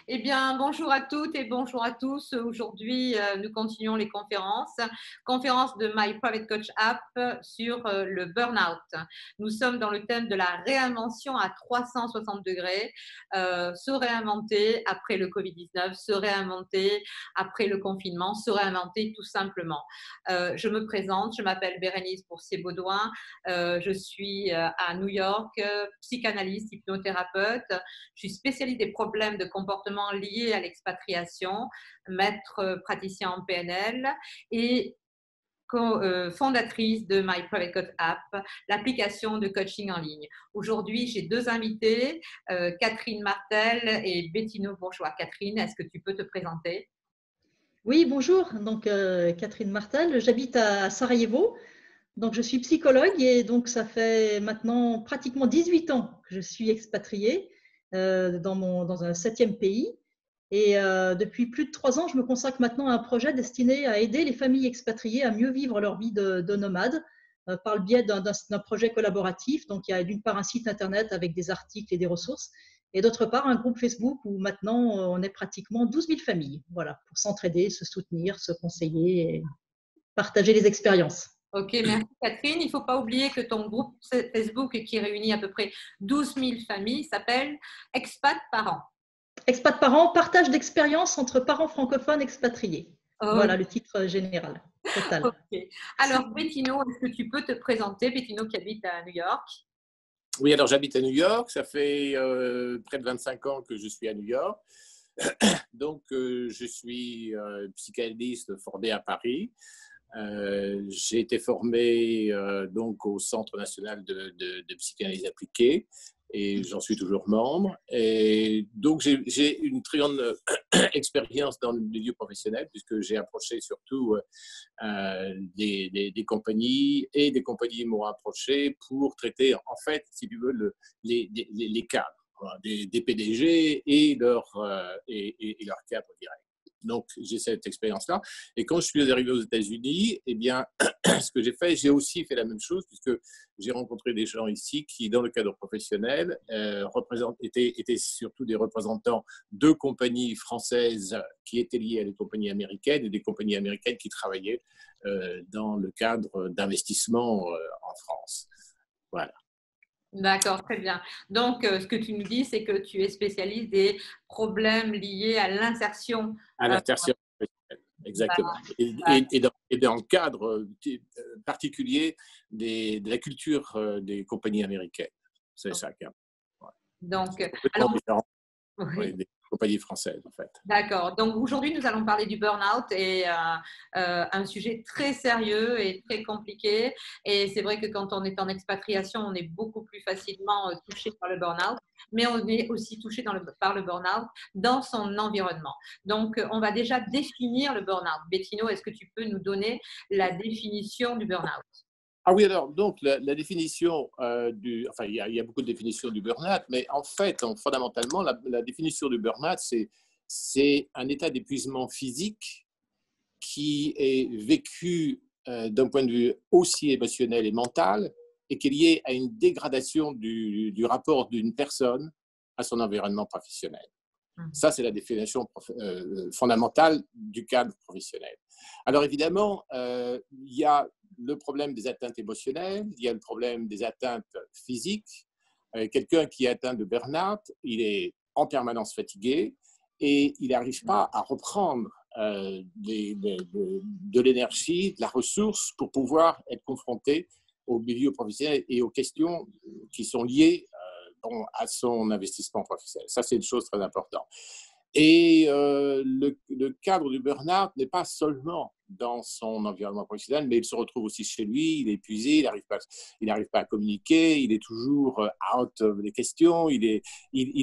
Eh bien, bonjour à toutes et bonjour à tous. Aujourd'hui, nous continuons les conférences. Conférence de My Private Coach App sur le burn-out. Nous sommes dans le thème de la réinvention à 360 degrés. Se réinventer après le Covid-19, se réinventer après le confinement, se réinventer tout simplement. Je me présente, je m'appelle Bérénice Boursier-Baudouin. Je suis à New York, psychanalyste, hypnothérapeute. Je suis spécialiste des problèmes de comportement liés à l'expatriation, maître praticien en PNL et fondatrice de My Private Coach App, l'application de coaching en ligne. Aujourd'hui, j'ai deux invités, Catherine Martel et Bettino Bourgeois. Catherine, est-ce que tu peux te présenter? Oui, bonjour. Donc, Catherine Martel, j'habite à Sarajevo. Donc, je suis psychologue et donc ça fait maintenant pratiquement 18 ans que je suis expatriée dans un septième pays. Et depuis plus de 3 ans, je me consacre maintenant à un projet destiné à aider les familles expatriées à mieux vivre leur vie de nomade par le biais d'un projet collaboratif. Donc, il y a d'une part un site internet avec des articles et des ressources, et d'autre part un groupe Facebook où maintenant on est pratiquement 12 000 familles, voilà, pour s'entraider, se soutenir, se conseiller et partager les expériences. Ok, merci Catherine. Il ne faut pas oublier que ton groupe Facebook qui réunit à peu près 12 000 familles s'appelle Expat Parents. Expat parents, partage d'expériences entre parents francophones expatriés. Oh, Voilà le titre général, total. ok. Alors, Bettino, est-ce que tu peux te présenter? Bettino qui habite à New York. Oui, alors j'habite à New York, ça fait près de 25 ans que je suis à New York. Donc, je suis psychanalyste formé à Paris. J'ai été formé donc au Centre national de psychanalyse appliquée et j'en suis toujours membre. Et donc, j'ai une très grande expérience dans le milieu professionnel puisque j'ai approché surtout des compagnies et des compagnies m'ont approché pour traiter, en fait, si tu veux, les cadres, voilà, des PDG et leur cadre direct. Donc, j'ai cette expérience-là. Et quand je suis arrivé aux États-Unis, eh bien, ce que j'ai fait, j'ai aussi fait la même chose, puisque j'ai rencontré des gens ici qui, dans le cadre professionnel, étaient surtout des représentants de compagnies françaises qui étaient liées à des compagnies américaines et des compagnies américaines qui travaillaient dans le cadre d'investissement en France. Voilà. D'accord, très bien. Donc, ce que tu nous dis, c'est que tu es spécialiste des problèmes liés à l'insertion. À euh, l'insertion professionnelle, exactement. bah, Et dans le cadre particulier de la culture des compagnies américaines. C'est ça qui est donc, complètement alors, différent oui. des compagnies françaises, en fait. D'accord. Donc aujourd'hui, nous allons parler du burn-out et un sujet très sérieux et très compliqué. Et c'est vrai que quand on est en expatriation, on est beaucoup plus facilement touché par le burn-out, mais on est aussi touché par le burn-out dans son environnement. Donc, on va déjà définir le burn-out. Bettino, est-ce que tu peux nous donner la définition du burn-out? Ah oui, alors, donc, la définition enfin, il y a beaucoup de définitions du burn-out, mais en fait, fondamentalement, la définition du burn-out, c'est un état d'épuisement physique qui est vécu d'un point de vue aussi émotionnel et mental et qui est lié à une dégradation du rapport d'une personne à son environnement professionnel. Ça, c'est la définition fondamentale du cadre professionnel. Alors évidemment, il y a le problème des atteintes émotionnelles, il y a le problème des atteintes physiques. Quelqu'un qui est atteint de burn-out, il est en permanence fatigué et il n'arrive pas à reprendre de l'énergie, de la ressource pour pouvoir être confronté au milieu professionnel et aux questions qui sont liées à son investissement professionnel. Ça, c'est une chose très importante. Et le cadre du burn-out n'est pas seulement dans son environnement professionnel, mais il se retrouve aussi chez lui, il est épuisé, il n'arrive pas à communiquer, il est toujours out des questions, il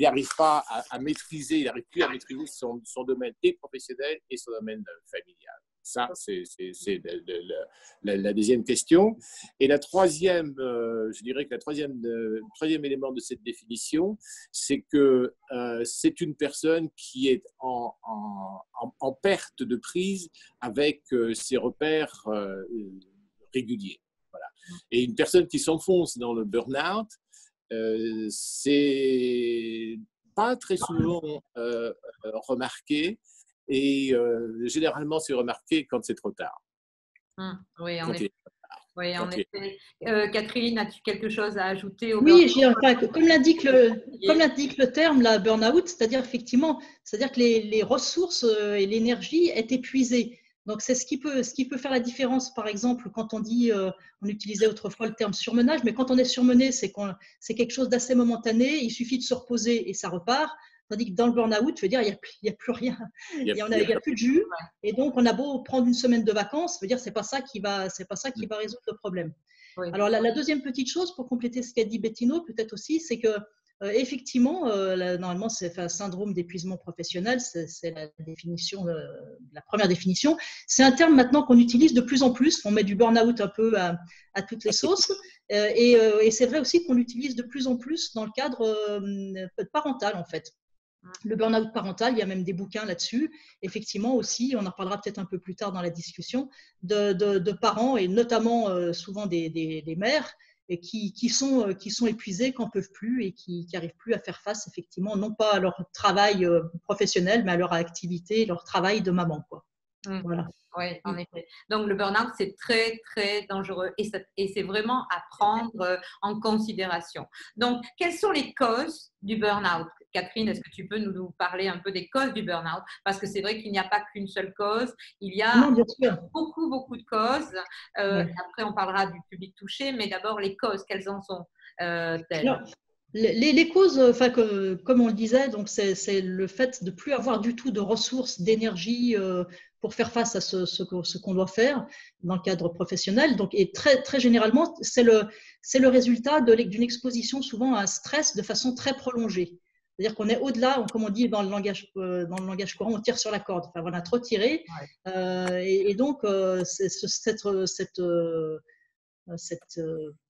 n'arrive pas à maîtriser, il n'arrive plus à maîtriser son domaine et professionnel et son domaine familial. Ça, c'est la deuxième question. Et la troisième, je dirais que le troisième élément de cette définition, c'est que c'est une personne qui est en perte de prise avec ses repères réguliers. Voilà. Et une personne qui s'enfonce dans le burn-out, c'est pas très souvent remarqué et généralement c'est remarqué quand c'est trop tard. Oui, en Quand effet. Oui, en quand il- effet. Catherine, as-tu quelque chose à ajouter au Oui, burn-out? enfin, comme l'indique le terme, la burn-out, c'est-à-dire effectivement, c'est-à-dire que les ressources et l'énergie est épuisée. Donc, c'est ce qui peut faire la différence, par exemple, quand on dit, on utilisait autrefois le terme surmenage, mais quand on est surmené, c'est quelque chose d'assez momentané, il suffit de se reposer et ça repart. Tandis que dans le burn-out, je veux dire, il n'y a plus rien, il n'y a plus de jus. Et donc, on a beau prendre une semaine de vacances, je veux dire, c'est pas ça qui va résoudre le problème. Oui. Alors, la deuxième petite chose, pour compléter ce qu'a dit Bettino, peut-être aussi, c'est que effectivement, normalement, c'est un syndrome d'épuisement professionnel, c'est la définition, la première définition. C'est un terme maintenant qu'on utilise de plus en plus. On met du burn-out un peu à toutes les sauces. Et c'est vrai aussi qu'on l'utilise de plus en plus dans le cadre parental, en fait. Le burn-out parental, il y a même des bouquins là-dessus. Effectivement aussi, on en parlera peut-être un peu plus tard dans la discussion, de parents et notamment souvent des mères et qui sont épuisés, qui n'en peuvent plus et qui n'arrivent plus à faire face effectivement, non pas à leur travail professionnel, mais à leur activité, leur travail de maman, quoi. Voilà. Oui, en effet. Donc, le burn-out, c'est très, très dangereux et c'est vraiment à prendre en considération. Donc, quelles sont les causes du burn-out? Catherine, est-ce que tu peux nous parler un peu des causes du burn-out? Parce que c'est vrai qu'il n'y a pas qu'une seule cause, il y a Non, bien sûr. beaucoup, beaucoup de causes. Ouais. Après, on parlera du public touché, mais d'abord, les causes, quelles en sont-elles? Alors, les causes, enfin, comme on le disait, donc c'est le fait de ne plus avoir du tout de ressources, d'énergie pour faire face à ce qu'on doit faire dans le cadre professionnel. Donc, et très, très généralement, c'est le résultat d'une exposition souvent à un stress de façon très prolongée. C'est-à-dire qu'on est au-delà, comme on dit dans le langage courant, on tire sur la corde. Enfin, voilà, trop tiré. Et donc, cette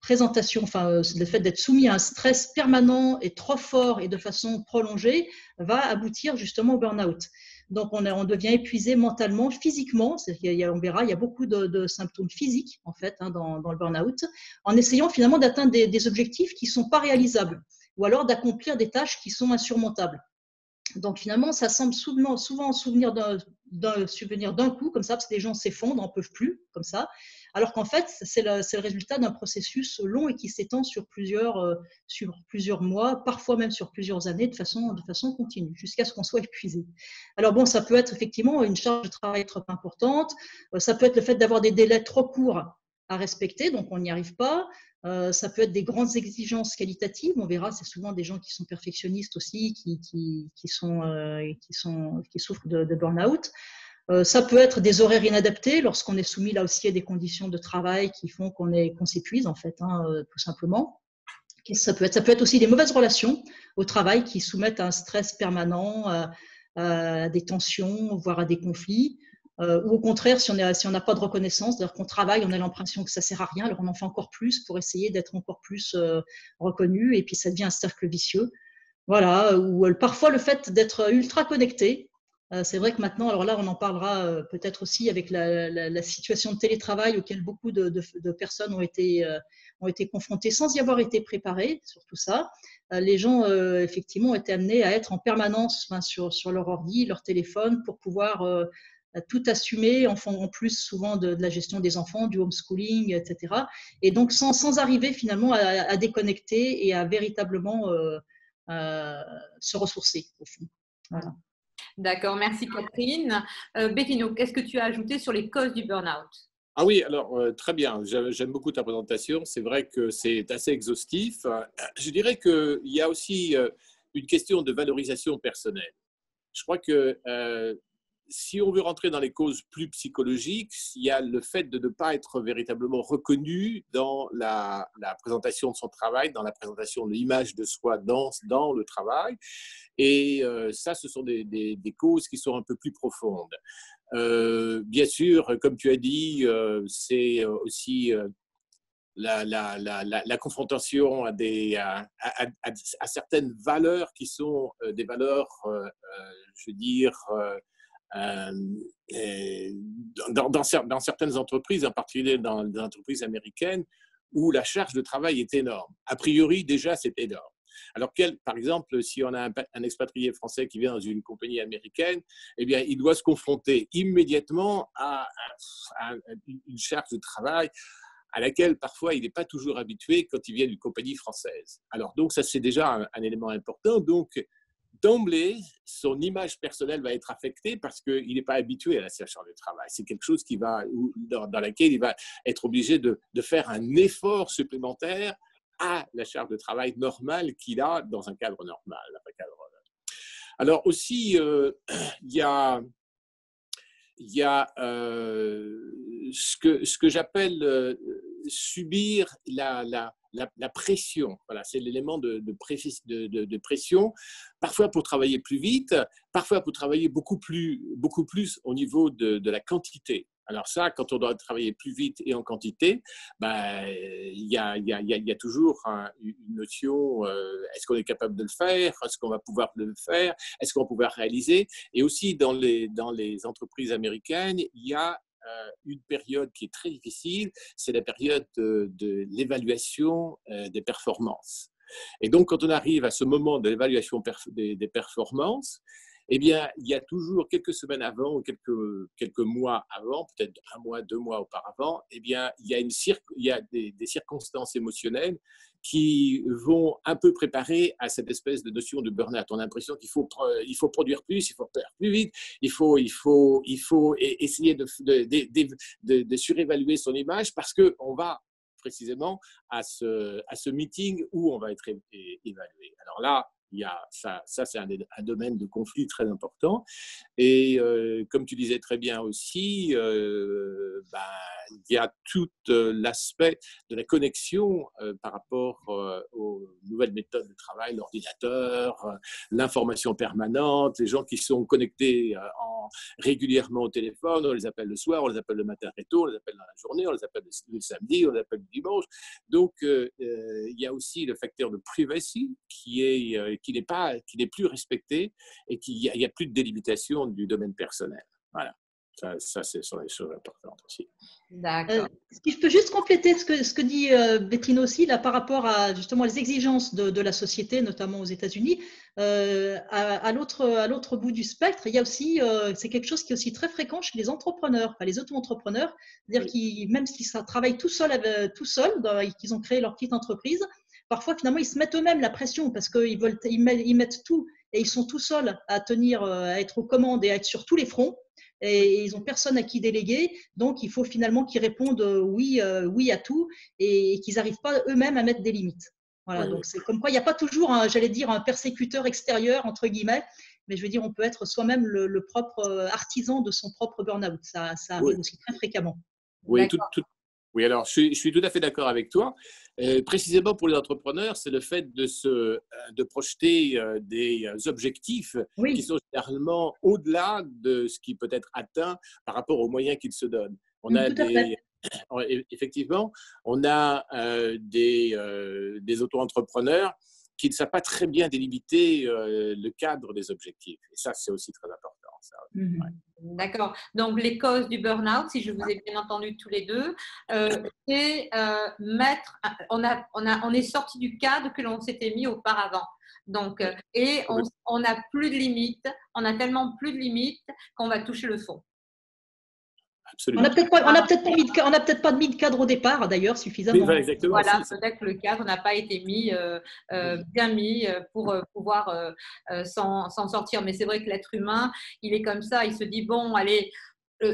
présentation, enfin, le fait d'être soumis à un stress permanent et trop fort et de façon prolongée va aboutir justement au burn-out. Donc, on devient épuisé mentalement, physiquement. On verra, il y a beaucoup de symptômes physiques, en fait, dans le burn-out, en essayant finalement d'atteindre des objectifs qui ne sont pas réalisables ou alors d'accomplir des tâches qui sont insurmontables. Donc, finalement, ça semble souvent souvenir d'un coup, comme ça, parce que les gens s'effondrent, n'en peuvent plus, comme ça. Alors qu'en fait, c'est le résultat d'un processus long et qui s'étend sur plusieurs mois, parfois même sur plusieurs années, de façon continue, jusqu'à ce qu'on soit épuisé. Alors bon, ça peut être effectivement une charge de travail trop importante, ça peut être le fait d'avoir des délais trop courts à respecter, donc on n'y arrive pas. Ça peut être des grandes exigences qualitatives, on verra, c'est souvent des gens qui sont perfectionnistes aussi, qui souffrent de burn-out. Ça peut être des horaires inadaptés lorsqu'on est soumis là aussi à des conditions de travail qui font qu'on s'épuise en fait, tout simplement. Ça peut être aussi des mauvaises relations au travail qui soumettent à un stress permanent, à des tensions, voire à des conflits. Ou au contraire, si on n'a pas de reconnaissance, c'est-à-dire qu'on travaille, on a l'impression que ça ne sert à rien, alors on en fait encore plus pour essayer d'être encore plus reconnu, et puis ça devient un cercle vicieux. Voilà, ou parfois le fait d'être ultra connecté. C'est vrai que maintenant, alors là, on en parlera peut-être aussi avec la situation de télétravail auquel beaucoup de personnes ont été confrontées sans y avoir été préparées sur tout ça. Les gens, effectivement, ont été amenés à être en permanence sur leur ordi, leur téléphone, pour pouvoir tout assumer, en plus souvent de la gestion des enfants, du homeschooling, etc. Et donc, sans arriver finalement à déconnecter et à véritablement se ressourcer, au fond. Voilà. D'accord, merci Catherine. Bettino, qu'est-ce que tu as ajouté sur les causes du burn-out? Ah oui, alors très bien, j'aime beaucoup ta présentation, c'est vrai que c'est assez exhaustif. Je dirais qu'il y a aussi une question de valorisation personnelle. Je crois que si on veut rentrer dans les causes plus psychologiques, il y a le fait de ne pas être véritablement reconnu dans la présentation de son travail, dans la présentation de l'image de soi dans le travail. Et ça, ce sont des causes qui sont un peu plus profondes. Bien sûr, comme tu as dit, c'est aussi la confrontation à certaines valeurs qui sont des valeurs, je veux dire, dans certaines entreprises, en particulier dans les entreprises américaines, où la charge de travail est énorme. A priori, déjà, c'est énorme. Alors, par exemple, si on a un expatrié français qui vient dans une compagnie américaine, eh bien, il doit se confronter immédiatement à une charge de travail à laquelle parfois il n'est pas toujours habitué quand il vient d'une compagnie française. Alors, donc, ça, c'est déjà un élément important. Donc, d'emblée, son image personnelle va être affectée parce qu'il n'est pas habitué à la charge de travail. C'est quelque chose dans laquelle il va être obligé de faire un effort supplémentaire à la charge de travail normale qu'il a dans un cadre normal. Alors aussi, il y a ce que j'appelle subir la pression. Voilà, c'est l'élément de pression, parfois pour travailler plus vite, parfois pour travailler beaucoup plus au niveau de la quantité. Alors ça, quand on doit travailler plus vite et en quantité, il y a toujours une notion, est-ce qu'on est capable de le faire? Est-ce qu'on va pouvoir le faire? Est-ce qu'on va pouvoir réaliser? Et aussi, dans les entreprises américaines, il y a une période qui est très difficile, c'est la période de l'évaluation des performances. Et donc, quand on arrive à ce moment de l'évaluation des performances, eh bien, il y a toujours quelques semaines avant ou quelques mois avant, peut-être 1 mois, 2 mois auparavant, eh bien, il y a des circonstances émotionnelles qui vont un peu préparer à cette espèce de notion de burn-out. On a l'impression qu'il faut produire plus, il faut faire plus vite, il faut essayer de surévaluer son image parce qu'on va précisément à ce meeting où on va être évalué. Alors là, il y a ça c'est un domaine de conflit très important. Et comme tu disais très bien aussi, il y a tout l'aspect de la connexion par rapport aux nouvelles méthodes de travail, l'ordinateur, l'information permanente, les gens qui sont connectés régulièrement au téléphone, on les appelle le soir, on les appelle le matin très tôt, on les appelle dans la journée, on les appelle le samedi, on les appelle le dimanche. Donc, il y a aussi le facteur de privacy qui n'est plus respecté et qu'il n'y a plus de délimitation du domaine personnel. Voilà. Ça ce sont les choses importantes aussi. D'accord. Si je peux juste compléter ce que dit Bettine aussi là, par rapport à justement les exigences de la société, notamment aux États-Unis, à l'autre bout du spectre, il y a aussi, c'est quelque chose qui est aussi très fréquent chez les entrepreneurs, les auto-entrepreneurs, c'est-à-dire qu'ils, même s'ils travaillent tout seuls, qu'ils ont créé leur petite entreprise, parfois finalement ils se mettent eux-mêmes la pression parce qu'ils mettent tout et ils sont tout seuls à tenir, à être aux commandes et à être sur tous les fronts. Et ils n'ont personne à qui déléguer, donc il faut finalement qu'ils répondent oui à tout et qu'ils n'arrivent pas eux-mêmes à mettre des limites. Voilà, donc c'est comme quoi il n'y a pas toujours, j'allais dire, un persécuteur extérieur, entre guillemets, mais je veux dire, on peut être soi-même le propre artisan de son propre burn-out. Ça arrive aussi très fréquemment. Oui, oui, alors je suis tout à fait d'accord avec toi. Précisément pour les entrepreneurs, c'est le fait de projeter des objectifs qui sont généralement au-delà de ce qui peut être atteint par rapport aux moyens qu'ils se donnent. Effectivement, on a des auto-entrepreneurs qui ne savent pas très bien délimiter le cadre des objectifs. Et ça, c'est aussi très important. D'accord. Donc, les causes du burn-out, si je vous ai bien entendu tous les deux, c'est on est sorti du cadre que l'on s'était mis auparavant. Donc, et on n'a plus de limites, on a tellement plus de limites qu'on va toucher le fond. Absolument. On n'a peut-être pas mis de cadre au départ, d'ailleurs, suffisamment. Oui, exactement. Voilà, peut-être que le cadre n'a pas été bien mis pour pouvoir s'en sortir. Mais c'est vrai que l'être humain, il est comme ça. Il se dit, bon, allez,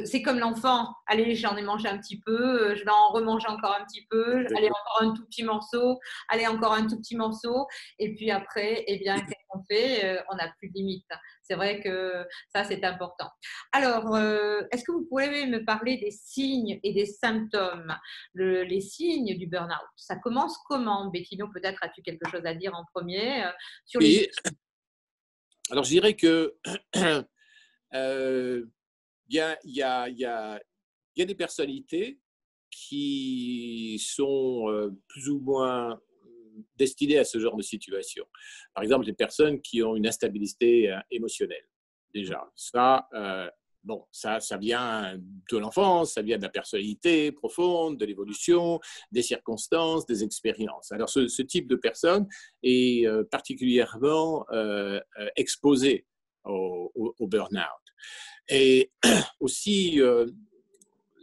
c'est comme l'enfant. Allez, j'en ai mangé un petit peu, je vais en remanger encore un petit peu. Allez, encore un tout petit morceau. Allez, encore un tout petit morceau. Et puis après, eh bien, qu'est-ce qu'on fait? On n'a plus de limite. C'est vrai que ça, c'est important. Alors, est-ce que vous pouvez me parler des signes et des symptômes, les signes du burn-out? Ça commence comment? Bettino, peut-être as-tu quelque chose à dire en premier sur les... Alors, je dirais que il y a des personnalités qui sont plus ou moins destinées à ce genre de situation. Par exemple, les personnes qui ont une instabilité émotionnelle. Déjà, ça, bon, ça vient de l'enfance, ça vient de la personnalité profonde, de l'évolution, des circonstances, des expériences. Alors, ce type de personne est particulièrement exposé au burn-out. Et aussi,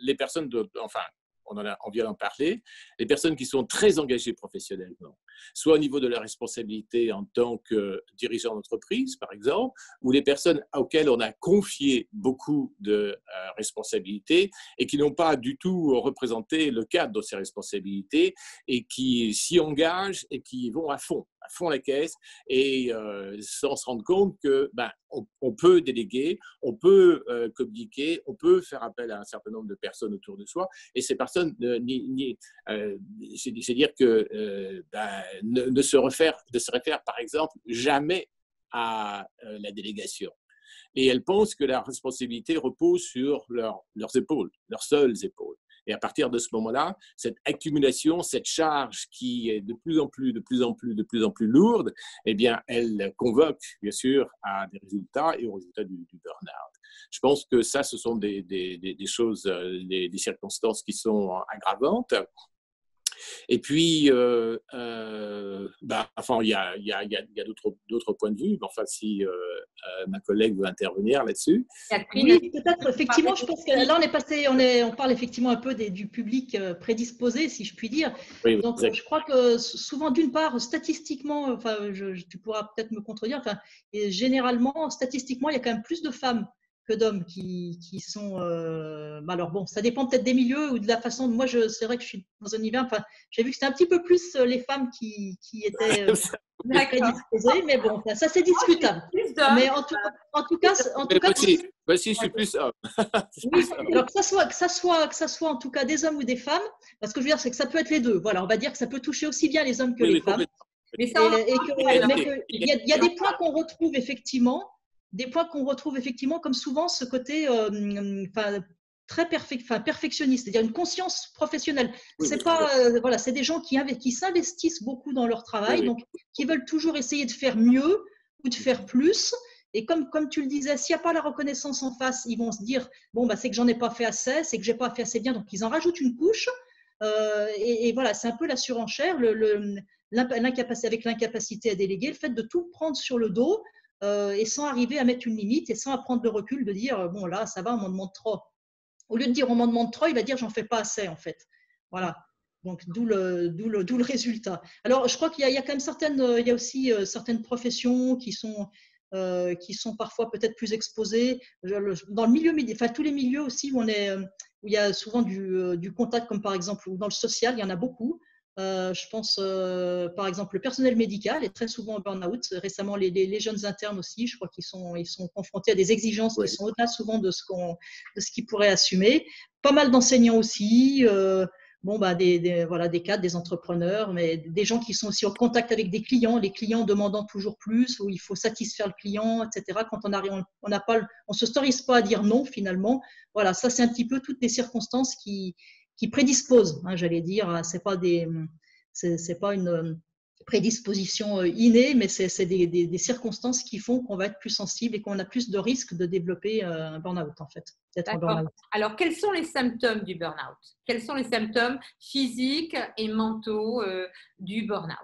les personnes, enfin, on vient d'en parler, les personnes qui sont très engagées professionnellement, soit au niveau de leur responsabilité en tant que dirigeant d'entreprise, par exemple, ou les personnes auxquelles on a confié beaucoup de responsabilités et qui n'ont pas du tout représenté le cadre de ces responsabilités et qui s'y engagent et qui vont à fond la caisse et sans se rendre compte que on peut déléguer, on peut communiquer, on peut faire appel à un certain nombre de personnes autour de soi et ces personnes c'est-à-dire que ne se réfèrent par exemple jamais à la délégation. Et elles pensent que la responsabilité repose sur leurs épaules, leurs seules épaules. Et à partir de ce moment-là, cette accumulation, cette charge qui est de plus en plus lourde, eh bien, elle convoque, bien sûr, à des résultats et aux résultats du burn-out. Je pense que ça, ce sont des choses, des circonstances qui sont aggravantes. Et puis, enfin, il y a d'autres points de vue. Mais enfin, si ma collègue veut intervenir là-dessus. Oui, peut-être. Effectivement, je pense que là, on parle effectivement un peu du public prédisposé, si je puis dire. Oui, donc, exact. Je crois que souvent, d'une part, statistiquement, enfin, tu pourras peut-être me contredire. Enfin, et généralement, statistiquement, il y a quand même plus de femmes que d'hommes qui sont. Alors bon, ça dépend peut-être des milieux ou de la façon. Moi, c'est vrai que je suis dans un univers. Enfin, j'ai vu que c'était un petit peu plus les femmes qui étaient prédisposées, mais bon, ça c'est discutable. Mais en tout cas, voici, je suis plus homme. Oui, alors que ça soit en tout cas des hommes ou des femmes, parce que je veux dire, c'est que ça peut être les deux. Voilà, on va dire que ça peut toucher aussi bien les hommes que les femmes. Mais il y a des points qu'on retrouve effectivement. Comme souvent ce côté très perfectionniste, c'est-à-dire une conscience professionnelle. C'est voilà, c'est des gens qui s'investissent beaucoup dans leur travail, donc qui veulent toujours essayer de faire mieux ou de faire plus. Et comme tu le disais, s'il n'y a pas la reconnaissance en face, ils vont se dire bon, c'est que j'en ai pas fait assez, c'est que j'ai pas fait assez bien, donc ils en rajoutent une couche. Et voilà, c'est un peu la surenchère, avec l'incapacité à déléguer, le fait de tout prendre sur le dos. Et sans arriver à mettre une limite et sans prendre le recul de dire bon là ça va, on m'en demande trop. Au lieu de dire on m'en demande trop, il va dire j'en fais pas assez en fait. Voilà. Donc d'où le résultat. Alors je crois qu'il y a quand même il y a aussi certaines professions qui sont parfois peut-être plus exposées. Dans le milieu, enfin tous les milieux aussi où il y a souvent du contact, comme par exemple ou dans le social, il y en a beaucoup. Je pense, par exemple, le personnel médical est très souvent en burn-out. Récemment, les jeunes internes aussi, je crois qu'ils sont confrontés à des exigences qui sont au-delà souvent de ce qu'ils pourraient assumer. Pas mal d'enseignants aussi, des cadres, des entrepreneurs, mais des gens qui sont aussi en contact avec des clients, les clients demandant toujours plus, où il faut satisfaire le client, etc. Quand on se storise pas à dire non finalement. Voilà, ça c'est un petit peu toutes les circonstances qui prédisposent, j'allais dire. C'est pas une prédisposition innée, mais c'est des circonstances qui font qu'on va être plus sensible et qu'on a plus de risques de développer un burn-out, en fait. Alors, quels sont les symptômes du burn-out? Quels sont les symptômes physiques et mentaux du burn-out?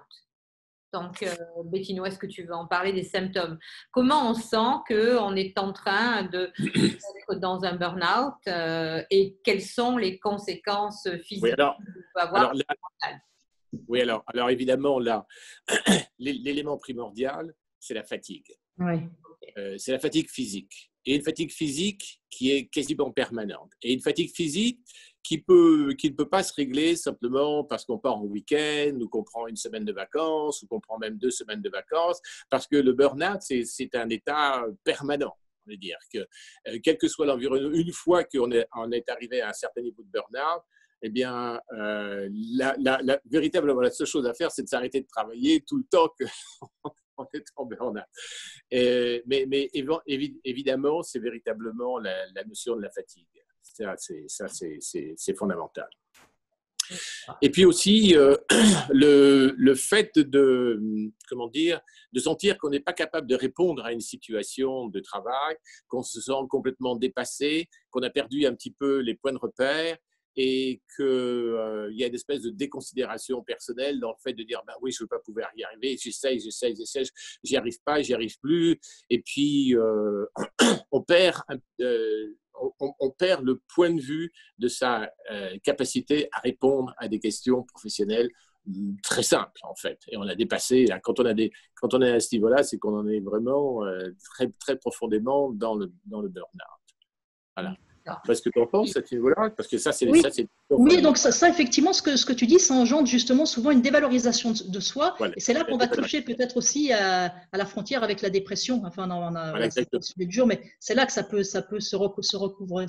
Donc, Bettino, est-ce que tu veux en parler des symptômes? Comment on sent qu'on est en train d'être dans un burn-out et quelles sont les conséquences physiques qu'on peut avoir? Alors évidemment, là, l'élément primordial, c'est la fatigue. C'est la fatigue physique. Et une fatigue physique qui est quasiment permanente. Et une fatigue physique qui ne peut pas se régler simplement parce qu'on part en week-end ou qu'on prend une semaine de vacances ou qu'on prend même 2 semaines de vacances, parce que le burn-out, c'est un état permanent. On veut dire que quel que soit l'environnement, une fois qu'on est arrivé à un certain niveau de burn-out, eh bien, véritablement, la seule chose à faire, c'est de s'arrêter de travailler tout le temps qu'on est en burn-out. Mais évidemment, c'est véritablement la notion de la fatigue. Ça, c'est fondamental. Et puis aussi, le fait de, comment dire, de sentir qu'on n'est pas capable de répondre à une situation de travail, qu'on se sent complètement dépassé, qu'on a perdu un petit peu les points de repère et qu'il y a une espèce de déconsidération personnelle dans le fait de dire bah oui, je ne veux pas pouvoir y arriver, j'essaye, j'y arrive pas, j'y arrive plus. Et puis, on perd on perd le point de vue de sa capacité à répondre à des questions professionnelles très simples, en fait. Et on a dépassé, quand on est à ce niveau-là, c'est qu'on en est vraiment très, très profondément dans le burn-out. Voilà. Parce que tu en penses à ce niveau-là? Parce que ça, c'est… Oui, oui, donc ça, effectivement, ce que tu dis, ça engendre justement souvent une dévalorisation de soi. Voilà. Et c'est là qu'on va toucher peut-être aussi à la frontière avec la dépression. Enfin, on a voilà, c'est pas le sujet du jour, mais c'est là que ça peut se recouvrer un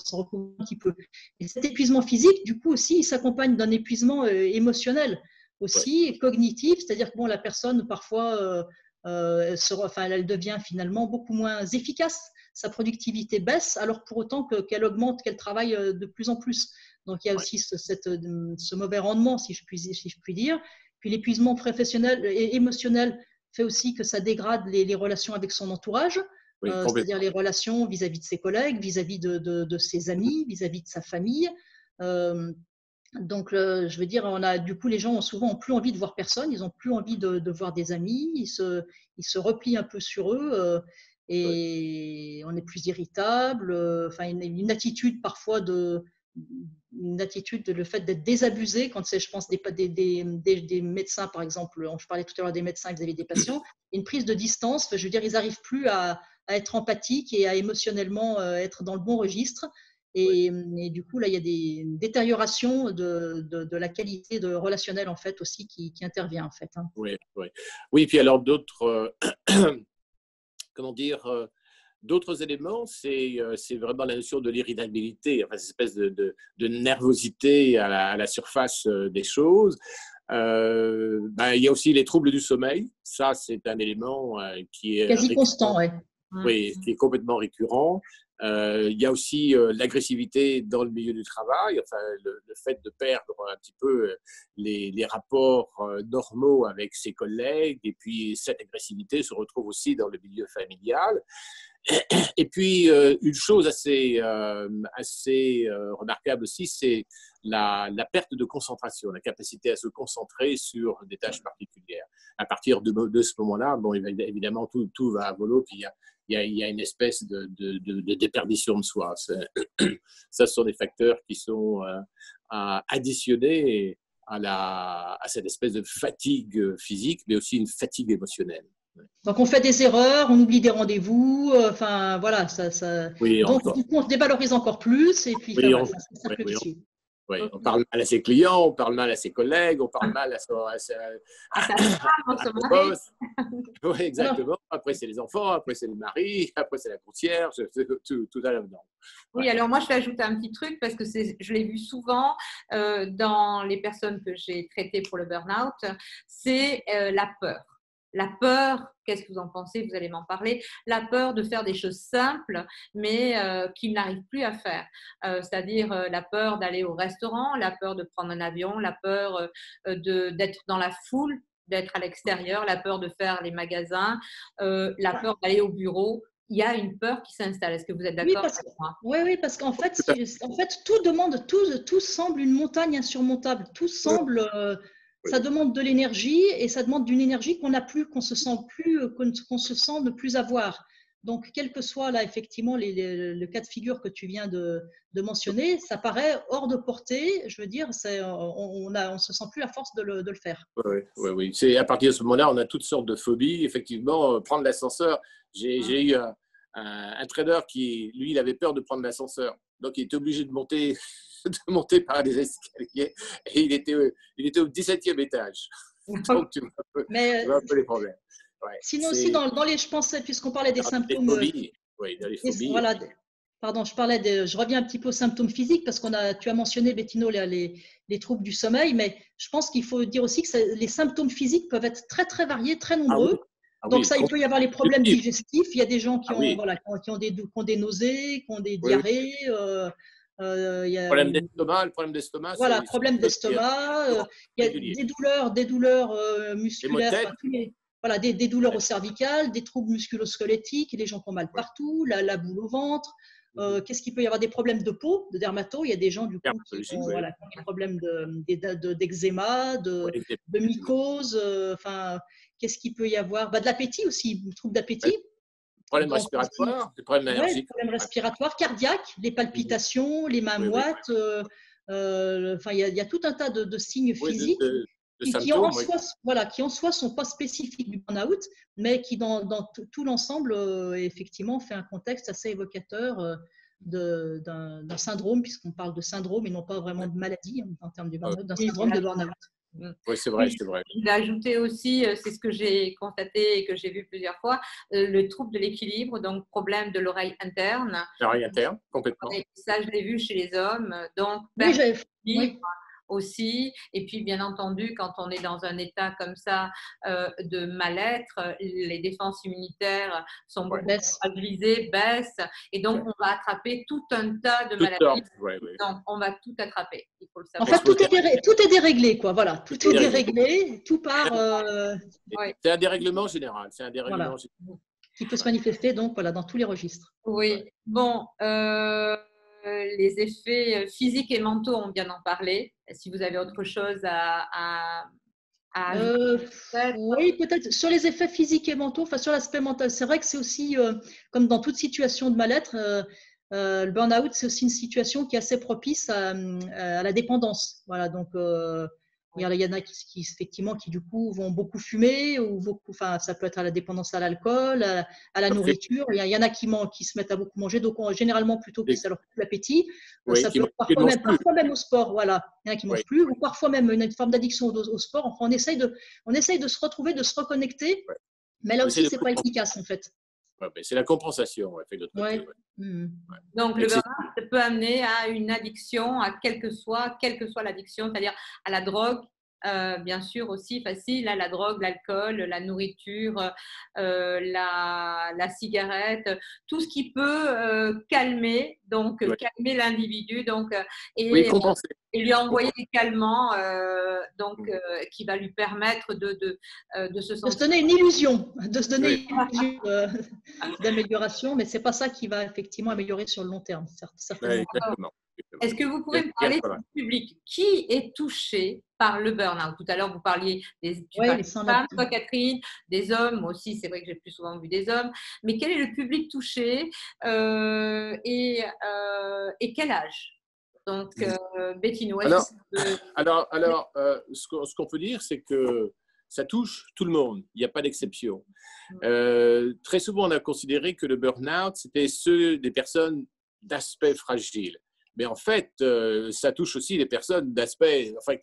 petit peu. Et cet épuisement physique, du coup, aussi, il s'accompagne d'un épuisement émotionnel aussi, cognitif. C'est-à-dire que bon, la personne, parfois, elle devient finalement beaucoup moins efficace. Sa productivité baisse, alors pour autant qu'elle augmente, qu'elle travaille de plus en plus. Donc, il y a aussi ce mauvais rendement, si je puis dire. Puis l'épuisement professionnel et émotionnel fait aussi que ça dégrade les relations avec son entourage, c'est-à-dire les relations vis-à-vis de ses collègues, vis-à-vis de ses amis, vis-à-vis de sa famille. Donc, je veux dire, du coup, les gens ont souvent plus envie de voir personne, ils n'ont plus envie de voir des amis, ils se replient un peu sur eux. Et on est plus irritable, enfin une attitude parfois le fait d'être désabusé quand c'est, je pense, des médecins, par exemple, je parlais tout à l'heure des médecins vis-à-vis des patients, une prise de distance, je veux dire, ils n'arrivent plus à être empathiques et à émotionnellement être dans le bon registre. Et du coup, là, il y a des détériorations de la qualité relationnelle, en fait, aussi, qui intervient, en fait. Oui, puis alors d'autres… comment dire, d'autres éléments, c'est vraiment la notion de l'irritabilité, enfin, cette espèce de nervosité à la surface des choses. Il y a aussi les troubles du sommeil. Ça, c'est un élément qui est quasi constant, oui, qui est complètement récurrent. Il y a aussi l'agressivité dans le milieu du travail, enfin, le fait de perdre un petit peu les rapports normaux avec ses collègues, et puis cette agressivité se retrouve aussi dans le milieu familial. Et puis, une chose assez remarquable aussi, c'est la perte de concentration, la capacité à se concentrer sur des tâches particulières. À partir de ce moment-là, bon, évidemment, tout va à volo, puis il y a une espèce de déperdition de soi. Ça, ce sont des facteurs qui sont additionnés à cette espèce de fatigue physique, mais aussi une fatigue émotionnelle. Donc, on fait des erreurs, on oublie des rendez-vous, enfin, voilà. Oui, donc, du coup, on se dévalorise encore plus, et puis, on parle mal à ses clients, on parle mal à ses collègues, on parle mal à sa femme, boss. Oui, exactement. Après, c'est les enfants, après, c'est le mari, après, c'est la courtière, tout à là-dedans. Oui, alors moi, je vais ajouter un petit truc parce que je l'ai vu souvent dans les personnes que j'ai traitées pour le burn-out, c'est la peur. La peur, qu'est-ce que vous en pensez? Vous allez m'en parler. La peur de faire des choses simples, mais qu'ils n'arrivent plus à faire. C'est-à-dire la peur d'aller au restaurant, la peur de prendre un avion, la peur d'être dans la foule, d'être à l'extérieur, la peur de faire les magasins, la peur d'aller au bureau. Il y a une peur qui s'installe. Est-ce que vous êtes d'accord avec moi? Oui, parce qu'en fait, tout semble une montagne insurmontable. Tout semble… Ça demande de l'énergie et ça demande d'une énergie qu'on n'a plus, qu'on se sent ne plus avoir. Donc, quel que soit là effectivement le cas de figure que tu viens de mentionner, ça paraît hors de portée. Je veux dire, on se sent plus à force de le faire. Oui. C'est à partir de ce moment-là, on a toutes sortes de phobies. Effectivement, prendre l'ascenseur. J'ai eu un trader qui, lui, il avait peur de prendre l'ascenseur, donc il était obligé de monter par les escaliers, et il était au 17e étage. Donc, tu vois un peu les problèmes. Sinon aussi, je pensais, puisqu'on parlait des symptômes… dans les phobies. Voilà, pardon, je reviens un petit peu aux symptômes physiques, parce tu as mentionné, Bettino, les troubles du sommeil, mais je pense qu'il faut dire aussi que les symptômes physiques peuvent être très, très variés, très nombreux. Donc, il peut y avoir les problèmes digestifs. Il y a des gens qui ont des nausées, qui ont des diarrhées. Il y a Le problème d'estomac, voilà, problème d'estomac, il y a des douleurs musculaires, enfin, voilà, des douleurs au cervical, des troubles musculo-squelettiques, les gens qui ont mal partout, la boule au ventre. Qu'est-ce qu'il peut y avoir? Des problèmes de peau, de dermato. Il y a des gens du coup qui ont, voilà, qui ont des problèmes d'eczéma, de mycose. Enfin, qu'est-ce qu'il peut y avoir? De l'appétit aussi, troubles d'appétit. Problèmes respiratoires, des problèmes allergiques. Problèmes respiratoires, cardiaques, les palpitations, les mains moites. Enfin, il y a tout un tas de signes physiques qui en soi sont pas spécifiques du burn-out, mais qui dans tout l'ensemble effectivement fait un contexte assez évocateur d'un syndrome, puisqu'on parle de syndrome et non pas vraiment de maladie en termes du burn-out, d'un syndrome de burn-out. Oui, c'est vrai, c'est vrai. Je vais ajouter aussi, c'est ce que j'ai constaté et que j'ai vu plusieurs fois, le trouble de l'équilibre, donc problème de l'oreille interne. L'oreille interne, complètement. Et ça, je l'ai vu chez les hommes. Donc, oui, aussi. Et puis, bien entendu, quand on est dans un état comme ça de mal-être, les défenses immunitaires sont beaucoup fragilisées, baissent. Et donc, on va attraper tout un tas de maladies. Donc, on va tout attraper. Il faut le savoir. En fait, tout est déréglé, quoi. Voilà, tout est déréglé, tout part. C'est un dérèglement général. C'est un dérèglement général. Qui peut se manifester donc voilà, dans tous les registres. Oui. Bon. Les effets physiques et mentaux, on vient d'en parler. Si vous avez autre chose à oui, peut-être sur les effets physiques et mentaux, enfin sur l'aspect mental. C'est vrai que c'est aussi, comme dans toute situation de mal-être, le burn-out, c'est aussi une situation qui est assez propice à la dépendance. Voilà, donc il y en a qui effectivement qui du coup vont beaucoup fumer ou beaucoup, enfin ça peut être à la dépendance à l'alcool, à la nourriture. Il y en a qui se mettent à beaucoup manger, donc généralement plutôt que ça leur coupe l'appétit. Ça peut être parfois même au sport, voilà. Il y en a qui mangent plus, ou parfois même une forme d'addiction au sport. Enfin, on essaye de se retrouver, de se reconnecter, mais là aussi c'est pas efficace en fait. C'est la compensation, fait de l'autre côté. Donc, le burn-out peut amener à une addiction, à quelle que soit l'addiction, c'est-à-dire à la drogue, bien sûr aussi facile, à la drogue, l'alcool, la nourriture, la cigarette, tout ce qui peut calmer, donc calmer l'individu, donc et lui envoyer des calmants, qui va lui permettre de se sentir. De se donner une illusion, d'amélioration, mais c'est pas ça qui va effectivement améliorer sur le long terme, certainement. Est-ce que vous pouvez me parler du public qui est touché par le burn-out? Tout à l'heure, vous parliez des femmes, toi Catherine, des hommes, moi aussi, c'est vrai que j'ai plus souvent vu des hommes, mais quel est le public touché et quel âge? Donc, Bettino, ce qu'on peut dire, c'est que ça touche tout le monde, il n'y a pas d'exception. Très souvent, on a considéré que le burn-out, c'était ceux des personnes d'aspect fragile. Mais en fait, ça touche aussi les personnes d'aspect, enfin,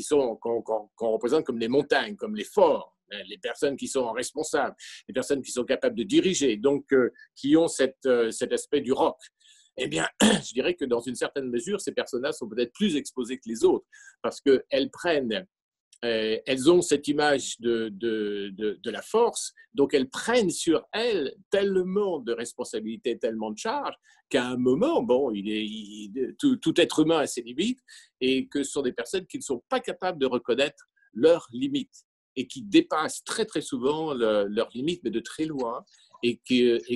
qu'on représente comme les montagnes, comme les forts, les personnes qui sont responsables, les personnes qui sont capables de diriger, donc qui ont cet aspect du rock. Eh bien, je dirais que dans une certaine mesure, ces personnes-là sont peut-être plus exposées que les autres parce qu'elles elles ont cette image de la force, donc elles prennent sur elles tellement de responsabilités, tellement de charges, qu'à un moment, tout être humain a ses limites, et que ce sont des personnes qui ne sont pas capables de reconnaître leurs limites et qui dépassent très très souvent leurs limites, mais de très loin. Et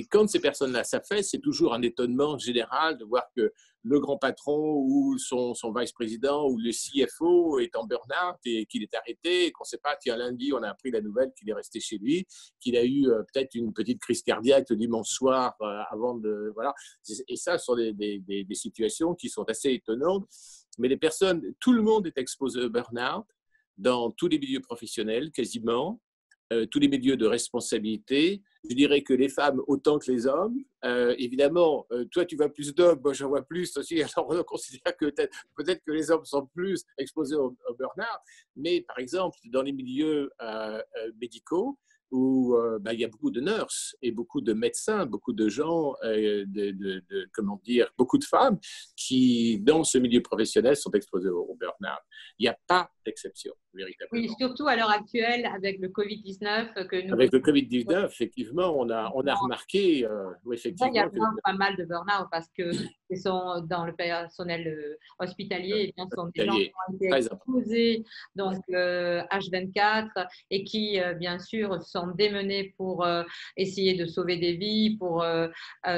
quand ces personnes-là, ça fait, c'est toujours un étonnement général de voir que le grand patron ou son vice-président ou le CFO est en burn-out et qu'il est arrêté, et qu'on ne sait pas, tiens, lundi, on a appris la nouvelle qu'il est resté chez lui, qu'il a eu peut-être une petite crise cardiaque le dimanche soir avant de… Voilà. Et ça, ce sont des situations qui sont assez étonnantes. Mais les personnes, tout le monde est exposé au burn-out dans tous les milieux professionnels, quasiment. Tous les milieux de responsabilité. Je dirais que les femmes autant que les hommes. Évidemment, toi, tu vois plus d'hommes, moi, j'en vois plus aussi. Alors, on considère que peut-être que les hommes sont plus exposés au burn-out. Mais, par exemple, dans les milieux médicaux, où ben, il y a beaucoup de nurses et beaucoup de médecins, beaucoup de gens, comment dire, beaucoup de femmes qui, dans ce milieu professionnel, sont exposées au burn-out. Il n'y a pas d'exception, véritablement. Oui, surtout à l'heure actuelle, avec le Covid-19 que nous... Avec le Covid-19, effectivement, on a remarqué effectivement, il y a pas mal de burn-out parce que ils sont dans le personnel hospitalier, et bien, ce sont des gens qui ont été exposés donc H24 et qui, bien sûr, sont démenés pour essayer de sauver des vies, pour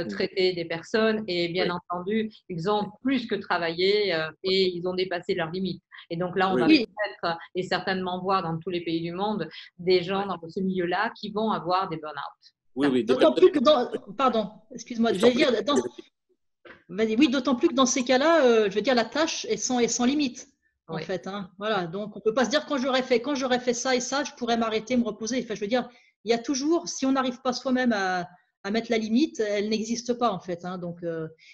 traiter des personnes. Et bien entendu, ils ont plus que travaillé et ils ont dépassé leurs limites. Et donc là, on va peut-être et certainement voir dans tous les pays du monde des gens dans ce milieu-là qui vont avoir des burn-out. Oui, d'autant plus que dans… Pardon, excuse-moi, je vais dire… Oui, d'autant plus que dans ces cas-là, je veux dire, la tâche est sans limite, en fait. Hein. Voilà, donc on ne peut pas se dire quand j'aurais fait ça et ça, je pourrais m'arrêter, me reposer. Enfin, je veux dire, il y a toujours, si on n'arrive pas soi-même à mettre la limite, elle n'existe pas, en fait. Hein. Donc,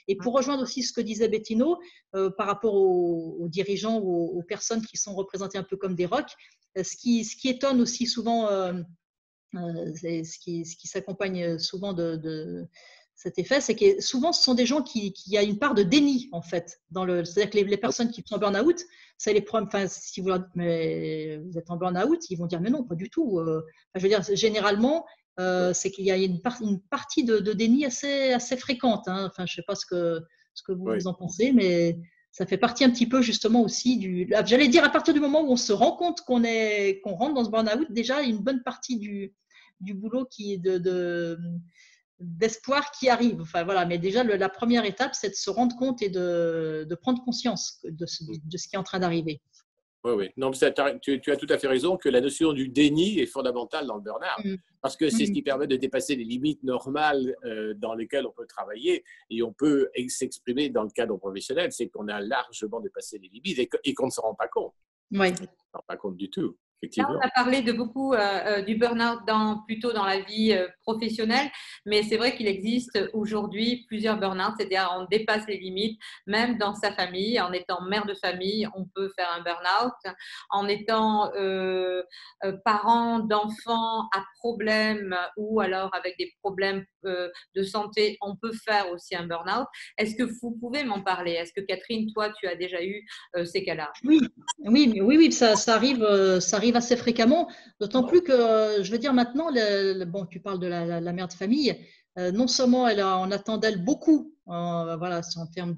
et pour rejoindre aussi ce que disait Bettino, par rapport aux dirigeants ou aux personnes qui sont représentées un peu comme des rocs, ce qui étonne aussi souvent, ce qui s'accompagne souvent de cet effet, c'est que souvent ce sont des gens qui a une part de déni en fait. C'est-à-dire que les personnes qui sont en burn-out, ça les problèmes. Enfin, si vous leur dites mais vous êtes en burn-out, ils vont dire mais non, pas du tout. Je veux dire, généralement, c'est qu'il y a une partie de déni assez fréquente. Hein. Enfin, je ne sais pas ce que vous en pensez, mais ça fait partie un petit peu justement aussi j'allais dire à partir du moment où on se rend compte qu'on rentre dans ce burn-out, déjà une bonne partie du boulot qui est d'espoir qui arrive. Enfin, voilà. Mais déjà, la première étape, c'est de se rendre compte et de prendre conscience de ce qui est en train d'arriver. Oui. Non, tu as tout à fait raison que la notion du déni est fondamentale dans le burn-out parce que c'est ce qui permet de dépasser les limites normales dans lesquelles on peut travailler et on peut s'exprimer dans le cadre professionnel. C'est qu'on a largement dépassé les limites et qu'on ne se rend pas compte. Oui. On ne se rend pas compte du tout. Là, on a parlé de beaucoup du burn-out plutôt dans la vie professionnelle, mais c'est vrai qu'il existe aujourd'hui plusieurs burn-out, c'est-à-dire on dépasse les limites, même dans sa famille. En étant mère de famille, on peut faire un burn-out. En étant parent d'enfants à problème ou alors avec des problèmes de santé, on peut faire aussi un burn-out. Est-ce que vous pouvez m'en parler? Est-ce que Catherine, toi, tu as déjà eu ces cas-là? Oui, ça arrive assez fréquemment, d'autant plus que, je veux dire maintenant, bon, tu parles de la mère de famille, non seulement on attend d'elle beaucoup, voilà, en termes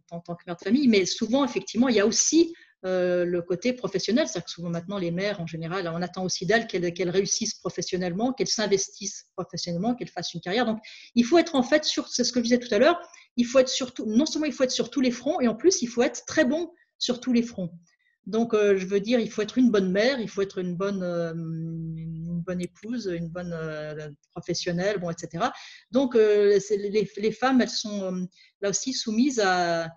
en tant que mère de famille, mais souvent, effectivement, il y a aussi le côté professionnel, c'est-à-dire que souvent maintenant, les mères, en général, on attend aussi d'elles qu'elles réussissent professionnellement, qu'elles s'investissent professionnellement, qu'elles fassent une carrière. Donc, il faut être en fait c'est ce que je disais tout à l'heure, non seulement il faut être sur tous les fronts, et en plus, il faut être très bon sur tous les fronts. Donc, je veux dire, il faut être une bonne mère, il faut être une bonne épouse, une bonne professionnelle, bon, etc. Donc, les femmes, elles sont là aussi soumises à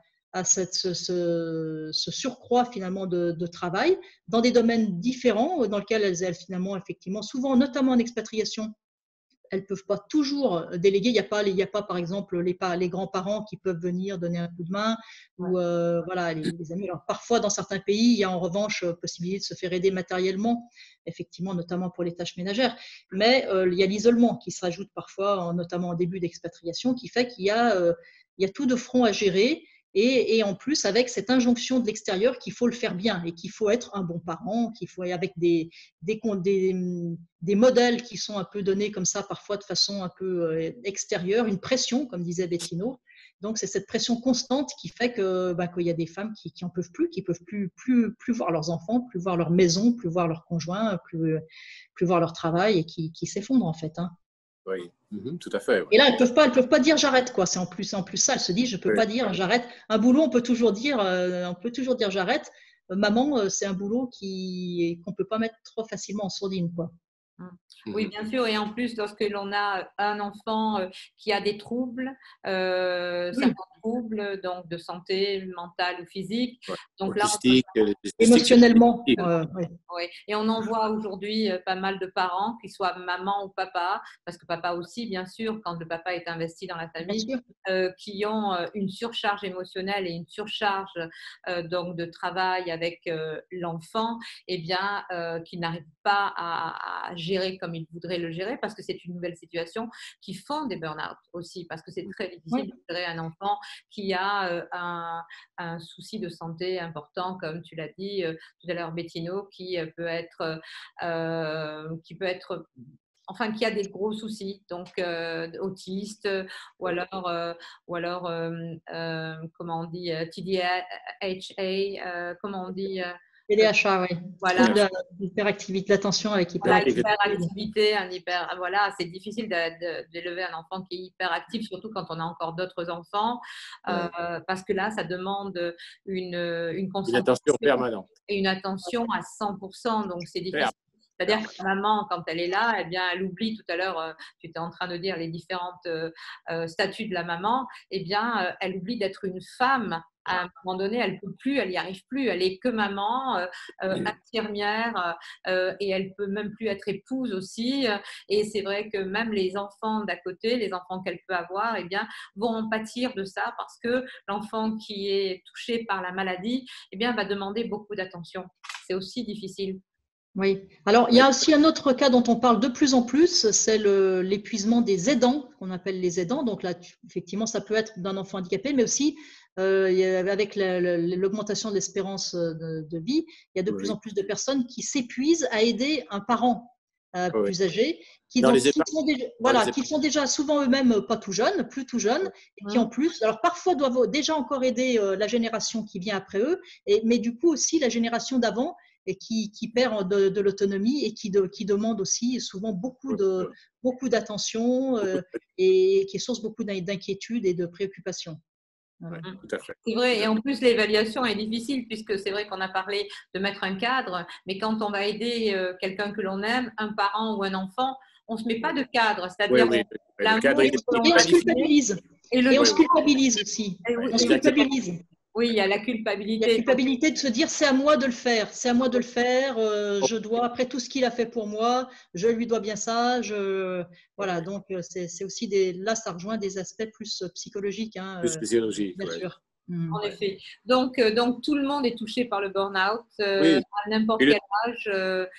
ce surcroît finalement de travail dans des domaines différents dans lesquels elles finalement, effectivement, souvent, notamment en expatriation, elles ne peuvent pas toujours déléguer. Il n'y a pas, par exemple, les grands-parents qui peuvent venir donner un coup de main ou voilà, les amis. Alors, parfois, dans certains pays, il y a en revanche possibilité de se faire aider matériellement, effectivement, notamment pour les tâches ménagères. Mais il y a l'isolement qui se rajoute parfois, notamment en début d'expatriation, qui fait qu'il y a tout de front à gérer. Et en plus, avec cette injonction de l'extérieur qu'il faut le faire bien et qu'il faut être un bon parent, qu'il faut avec des modèles qui sont un peu donnés comme ça, parfois de façon un peu extérieure, une pression, comme disait Bettino. Donc, c'est cette pression constante qui fait qu'il y a des femmes qui n'en peuvent plus, qui ne peuvent plus voir leurs enfants, plus voir leur maison, plus voir leurs conjoints, plus voir leur travail et qui s'effondrent en fait. Hein. Oui, tout à fait. Oui. Et là, elles peuvent pas dire j'arrête quoi. C'est en plus ça. Elles se disent je peux pas dire j'arrête. Un boulot, on peut toujours dire j'arrête. Maman, c'est un boulot qu'on peut pas mettre trop facilement en sourdine quoi. Oui, bien sûr. Et en plus, lorsque l'on a un enfant qui a des troubles, certains troubles donc de santé mentale ou physique. Ouais. Donc là, émotionnellement. oui. Et on en voit aujourd'hui pas mal de parents, qu'ils soient maman ou papa, parce que papa aussi, bien sûr, quand le papa est investi dans la famille, qui ont une surcharge émotionnelle et une surcharge donc de travail avec l'enfant, eh bien, qui n'arrivent pas à gérer comme ils voudraient le gérer, parce que c'est une nouvelle situation, qui font des burn-out aussi, parce que c'est très difficile de gérer un enfant qui a un souci de santé important, comme tu l'as dit tout à l'heure, Bettino, qui peut être enfin, qui a des gros soucis, donc autiste, ou alors comment on dit, TDAH, comment on dit TDAH, oui. voilà. L'hyperactivité, l'attention avec hyperactivité, voilà, c'est difficile d'élever un enfant qui est hyperactif, surtout quand on a encore d'autres enfants, parce que là, ça demande une concentration attention permanente et une attention à 100%, donc c'est difficile. C'est-à-dire que la maman, quand elle est là, eh bien, elle oublie, tout à l'heure, tu étais en train de dire les différentes statuts de la maman, eh bien, elle oublie d'être une femme. À un moment donné, elle ne peut plus, elle n'y arrive plus, elle est que maman, infirmière, et elle ne peut même plus être épouse aussi. Et c'est vrai que même les enfants d'à côté, les enfants qu'elle peut avoir, eh bien, vont en pâtir de ça, parce que l'enfant qui est touché par la maladie, eh bien, va demander beaucoup d'attention. C'est aussi difficile. Oui. Alors, il y a aussi un autre cas dont on parle de plus en plus, c'est l'épuisement des aidants, qu'on appelle les aidants. Donc là, effectivement, ça peut être d'un enfant handicapé, mais aussi avec l'augmentation de l'espérance de vie, il y a de plus en plus de personnes qui s'épuisent à aider un parent plus âgé, qui sont déjà souvent eux-mêmes pas tout jeunes, plus tout jeunes, et qui en plus, alors parfois doivent déjà encore aider la génération qui vient après eux, mais du coup aussi la génération d'avant, et qui perd de l'autonomie et qui demande aussi souvent beaucoup d'attention et qui est source beaucoup d'inquiétude et de préoccupation. Ouais, tout à fait. C'est vrai, et en plus l'évaluation est difficile, puisque c'est vrai qu'on a parlé de mettre un cadre, mais quand on va aider quelqu'un que l'on aime, un parent ou un enfant, on ne se met pas de cadre, c'est-à-dire le cadre et on se culpabilise. Et on se culpabilise aussi. On se culpabilise. Oui, il y a la culpabilité. Il y a la culpabilité de se dire c'est à moi de le faire, c'est à moi de le faire, je dois, après tout ce qu'il a fait pour moi, je lui dois bien ça. Voilà, donc c'est aussi là, ça rejoint des aspects plus psychologiques. Plus physiologiques, bien sûr. En effet. Donc, tout le monde est touché par le burn-out à n'importe quel âge.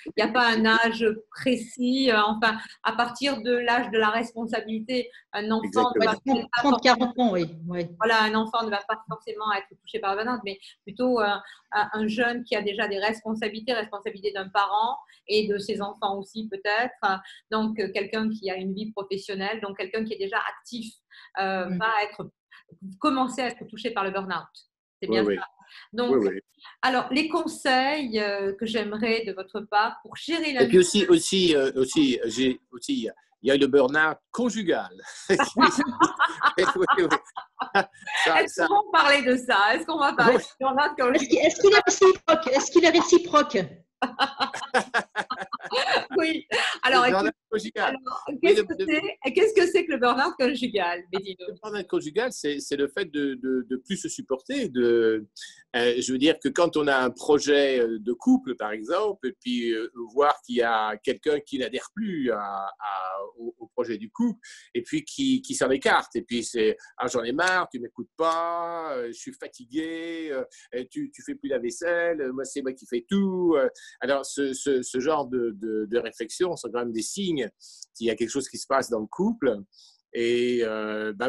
Il n'y a pas un âge précis. Enfin, à partir de l'âge de la responsabilité, un enfant ne va 30-40 ans, oui. Voilà, un enfant ne va pas forcément être touché par le burn-out, mais plutôt un jeune qui a déjà des responsabilités d'un parent et de ses enfants aussi peut-être. Donc, quelqu'un qui a une vie professionnelle, donc quelqu'un qui est déjà actif va commencer à être touché par le burn-out. C'est bien ça. Donc, alors, les conseils que j'aimerais de votre part pour gérer la vie. Et puis aussi, il y a le burn-out conjugal. Est-ce qu'on va parler de ça? Est-ce qu'on va parler du burn-out conjugal? Est-ce qu'il est réciproque? Oui. Alors, qu'est-ce que c'est que le burn-out conjugal, Bettino? Le burn-out conjugal, c'est le fait de plus se supporter. Je veux dire que quand on a un projet de couple, par exemple, et puis voir qu'il y a quelqu'un qui n'adhère plus au projet du couple, et puis qui s'en écarte, et puis c'est j'en ai marre, tu m'écoutes pas, je suis fatigué, tu fais plus la vaisselle, moi c'est moi qui fais tout. Alors ce genre de réflexion sont quand même des signes qu'il y a quelque chose qui se passe dans le couple. Et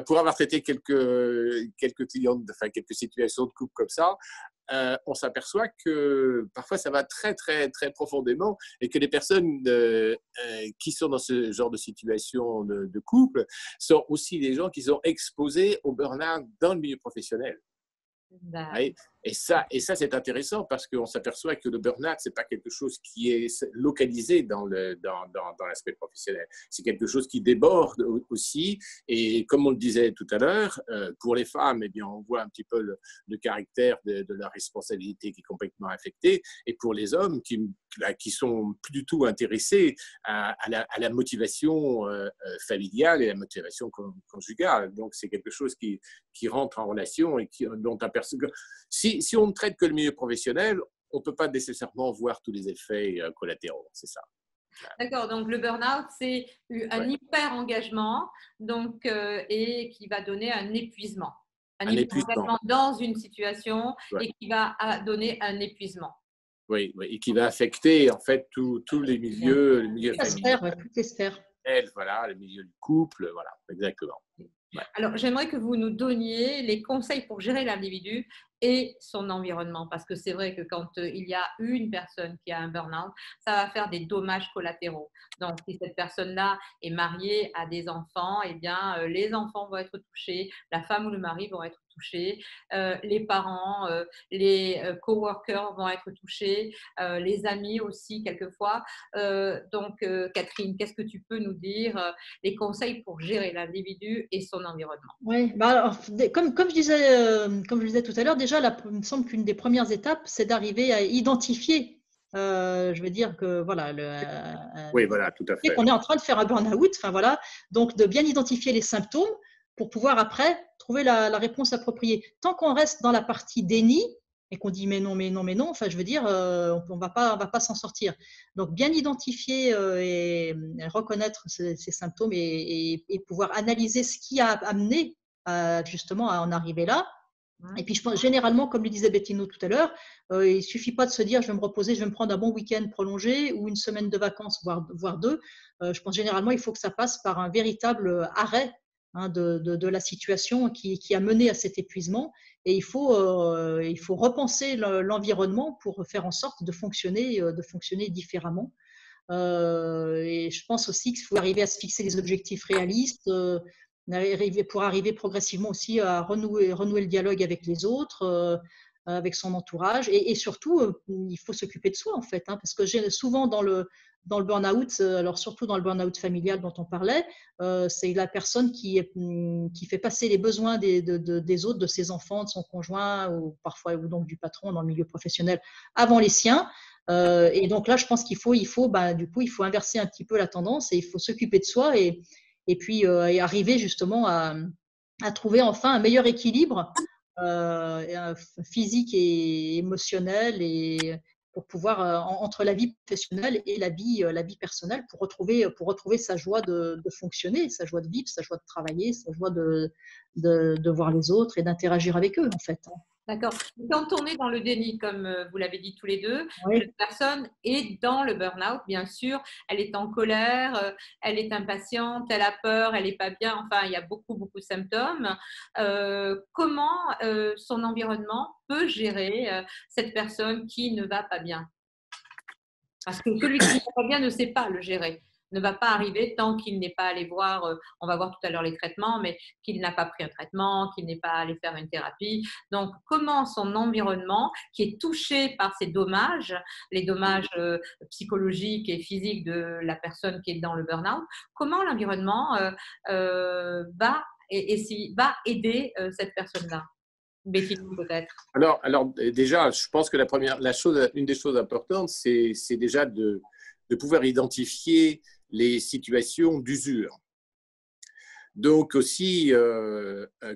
pour avoir traité quelques clients, enfin quelques situations de couple comme ça, on s'aperçoit que parfois ça va très très très profondément et que les personnes qui sont dans ce genre de situation de couple sont aussi des gens qui sont exposés au burn-out dans le milieu professionnel. Et ça c'est intéressant parce qu'on s'aperçoit que le burn-out, ce n'est pas quelque chose qui est localisé dans l'aspect professionnel. C'est quelque chose qui déborde aussi. Et comme on le disait tout à l'heure, pour les femmes, eh bien, on voit un petit peu le caractère de la responsabilité qui est complètement affecté. Et pour les hommes qui sont plus du tout intéressés à la motivation familiale et la motivation conjugale. Donc, c'est quelque chose qui rentre en relation et dont si on ne traite que le milieu professionnel, on ne peut pas nécessairement voir tous les effets collatéraux, c'est ça. D'accord, donc le burn-out, c'est un hyper-engagement et qui va donner un épuisement. Un hyper-engagement dans une situation et qui va donner un épuisement. Oui, et qui va affecter en fait tous les milieux, le milieu familial. Toutes les sphères. Voilà, le milieu du couple, voilà, exactement. Ouais. Alors, j'aimerais que vous nous donniez les conseils pour gérer l'individu et son environnement, parce que c'est vrai que quand il y a une personne qui a un burn-out, ça va faire des dommages collatéraux. Donc, si cette personne-là est mariée, a des enfants, eh bien, les enfants vont être touchés, la femme ou le mari vont être touchés, les parents, les coworkers vont être touchés, les amis aussi quelquefois. Catherine, qu'est-ce que tu peux nous dire les conseils pour gérer l'individu et son environnement? Oui, comme je disais tout à l'heure, déjà, il me semble qu'une des premières étapes, c'est d'arriver à identifier. Je veux dire que voilà, oui, voilà, tout à fait. On est en train de faire un burn-out, enfin voilà, donc de bien identifier les symptômes pour pouvoir après trouver la réponse appropriée. Tant qu'on reste dans la partie déni et qu'on dit mais non, enfin je veux dire, on va pas s'en sortir. Donc bien identifier et reconnaître ces symptômes et pouvoir analyser ce qui a amené justement à en arriver là. Et puis, je pense, généralement, comme le disait Bettino tout à l'heure, il ne suffit pas de se dire je vais me reposer, je vais me prendre un bon week-end prolongé ou une semaine de vacances, voire deux. Je pense généralement, il faut que ça passe par un véritable arrêt de la situation qui a mené à cet épuisement. Et il faut repenser l'environnement pour faire en sorte de fonctionner différemment. Et je pense aussi qu'il faut arriver à se fixer des objectifs réalistes, pour arriver progressivement aussi à renouer le dialogue avec les autres, avec son entourage. Et surtout, il faut s'occuper de soi, en fait, parce que souvent dans le burn-out, alors surtout dans le burn-out familial dont on parlait, c'est la personne qui fait passer les besoins des autres, de ses enfants, de son conjoint, ou parfois ou donc du patron dans le milieu professionnel, avant les siens. Et donc là, je pense qu'il faut inverser un petit peu la tendance et il faut s'occuper de soi et puis et arriver justement à trouver enfin un meilleur équilibre physique et émotionnel et pour pouvoir entre la vie professionnelle et la vie personnelle pour retrouver sa joie de fonctionner, sa joie de vivre, sa joie de travailler, sa joie de voir les autres et d'interagir avec eux en fait. D'accord. Quand on est dans le déni, comme vous l'avez dit tous les deux, Oui. la personne est dans le burn-out, bien sûr. Elle est en colère, elle est impatiente, elle a peur, elle n'est pas bien. Enfin, il y a beaucoup, beaucoup de symptômes. Comment son environnement peut gérer cette personne qui ne va pas bien? Parce que celui qui ne va pas bien ne sait pas le gérer. Ne va pas arriver tant qu'il n'est pas allé voir, on va voir tout à l'heure les traitements, mais qu'il n'a pas pris un traitement, qu'il n'est pas allé faire une thérapie. Donc, comment son environnement, qui est touché par ces dommages, les dommages psychologiques et physiques de la personne qui est dans le burn-out, comment l'environnement va aider cette personne-là? Bettino, peut-être. Alors, déjà, je pense que une des choses importantes, c'est déjà de pouvoir identifier les situations d'usure. Donc aussi,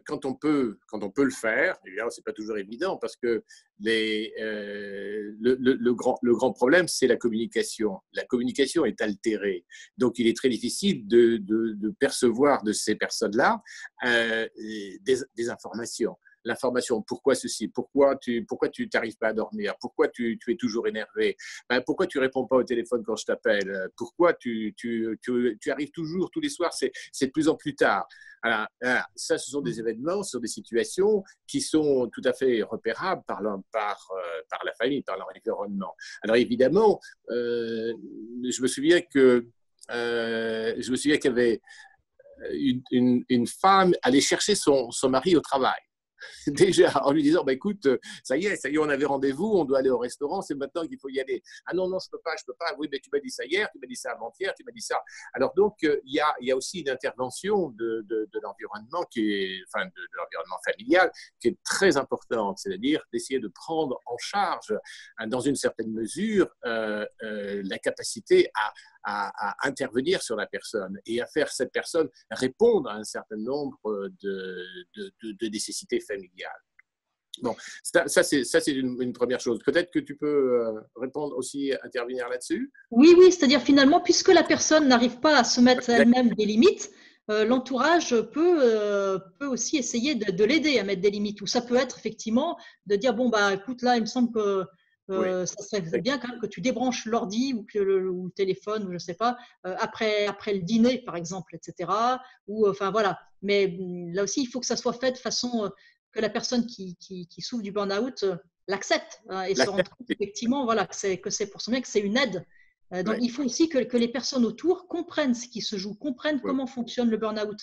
quand on peut le faire, évidemment, ce n'est pas toujours évident parce que le grand problème, c'est la communication. La communication est altérée. Donc, il est très difficile de percevoir de ces personnes-là des informations. L'information, pourquoi ceci, pourquoi tu n'arrives pas à dormir, pourquoi tu es toujours énervé, pourquoi tu réponds pas au téléphone quand je t'appelle, pourquoi tu arrives toujours tous les soirs, c'est de plus en plus tard. Alors, ça, ce sont des événements, ce sont des situations qui sont tout à fait repérables par la famille, par l'environnement. Alors évidemment, je me souviens qu'il y avait une femme allait chercher son mari au travail. déjà en lui disant bah, écoute, ça y est, on avait rendez-vous, on doit aller au restaurant, c'est maintenant qu'il faut y aller. Ah non, je peux pas. Oui, mais tu m'as dit ça hier, tu m'as dit ça avant-hier, tu m'as dit ça. Alors donc, il y a aussi une intervention de l'environnement enfin, de l'environnement familial qui est très importante, c'est-à-dire d'essayer de prendre en charge, dans une certaine mesure, la capacité à intervenir sur la personne et à faire cette personne répondre à un certain nombre de nécessités familiales. Bon, ça c'est une première chose. Peut-être que tu peux répondre aussi, intervenir là-dessus. Oui, c'est-à-dire finalement, puisque la personne n'arrive pas à se mettre elle-même des limites, l'entourage peut aussi essayer de l'aider à mettre des limites. Ou ça peut être effectivement de dire, bon, bah, écoute, là, il me semble que ça serait bien quand même que tu débranches l'ordi ou le téléphone, ou je ne sais pas, après le dîner, par exemple, etc. Ou, enfin, voilà. Mais là aussi, il faut que ça soit fait de façon que la personne qui souffre du burn-out l'accepte et se rende compte effectivement voilà, que c'est pour son bien, que c'est une aide. Donc, il faut aussi que les personnes autour comprennent ce qui se joue, comprennent comment fonctionne le burn-out.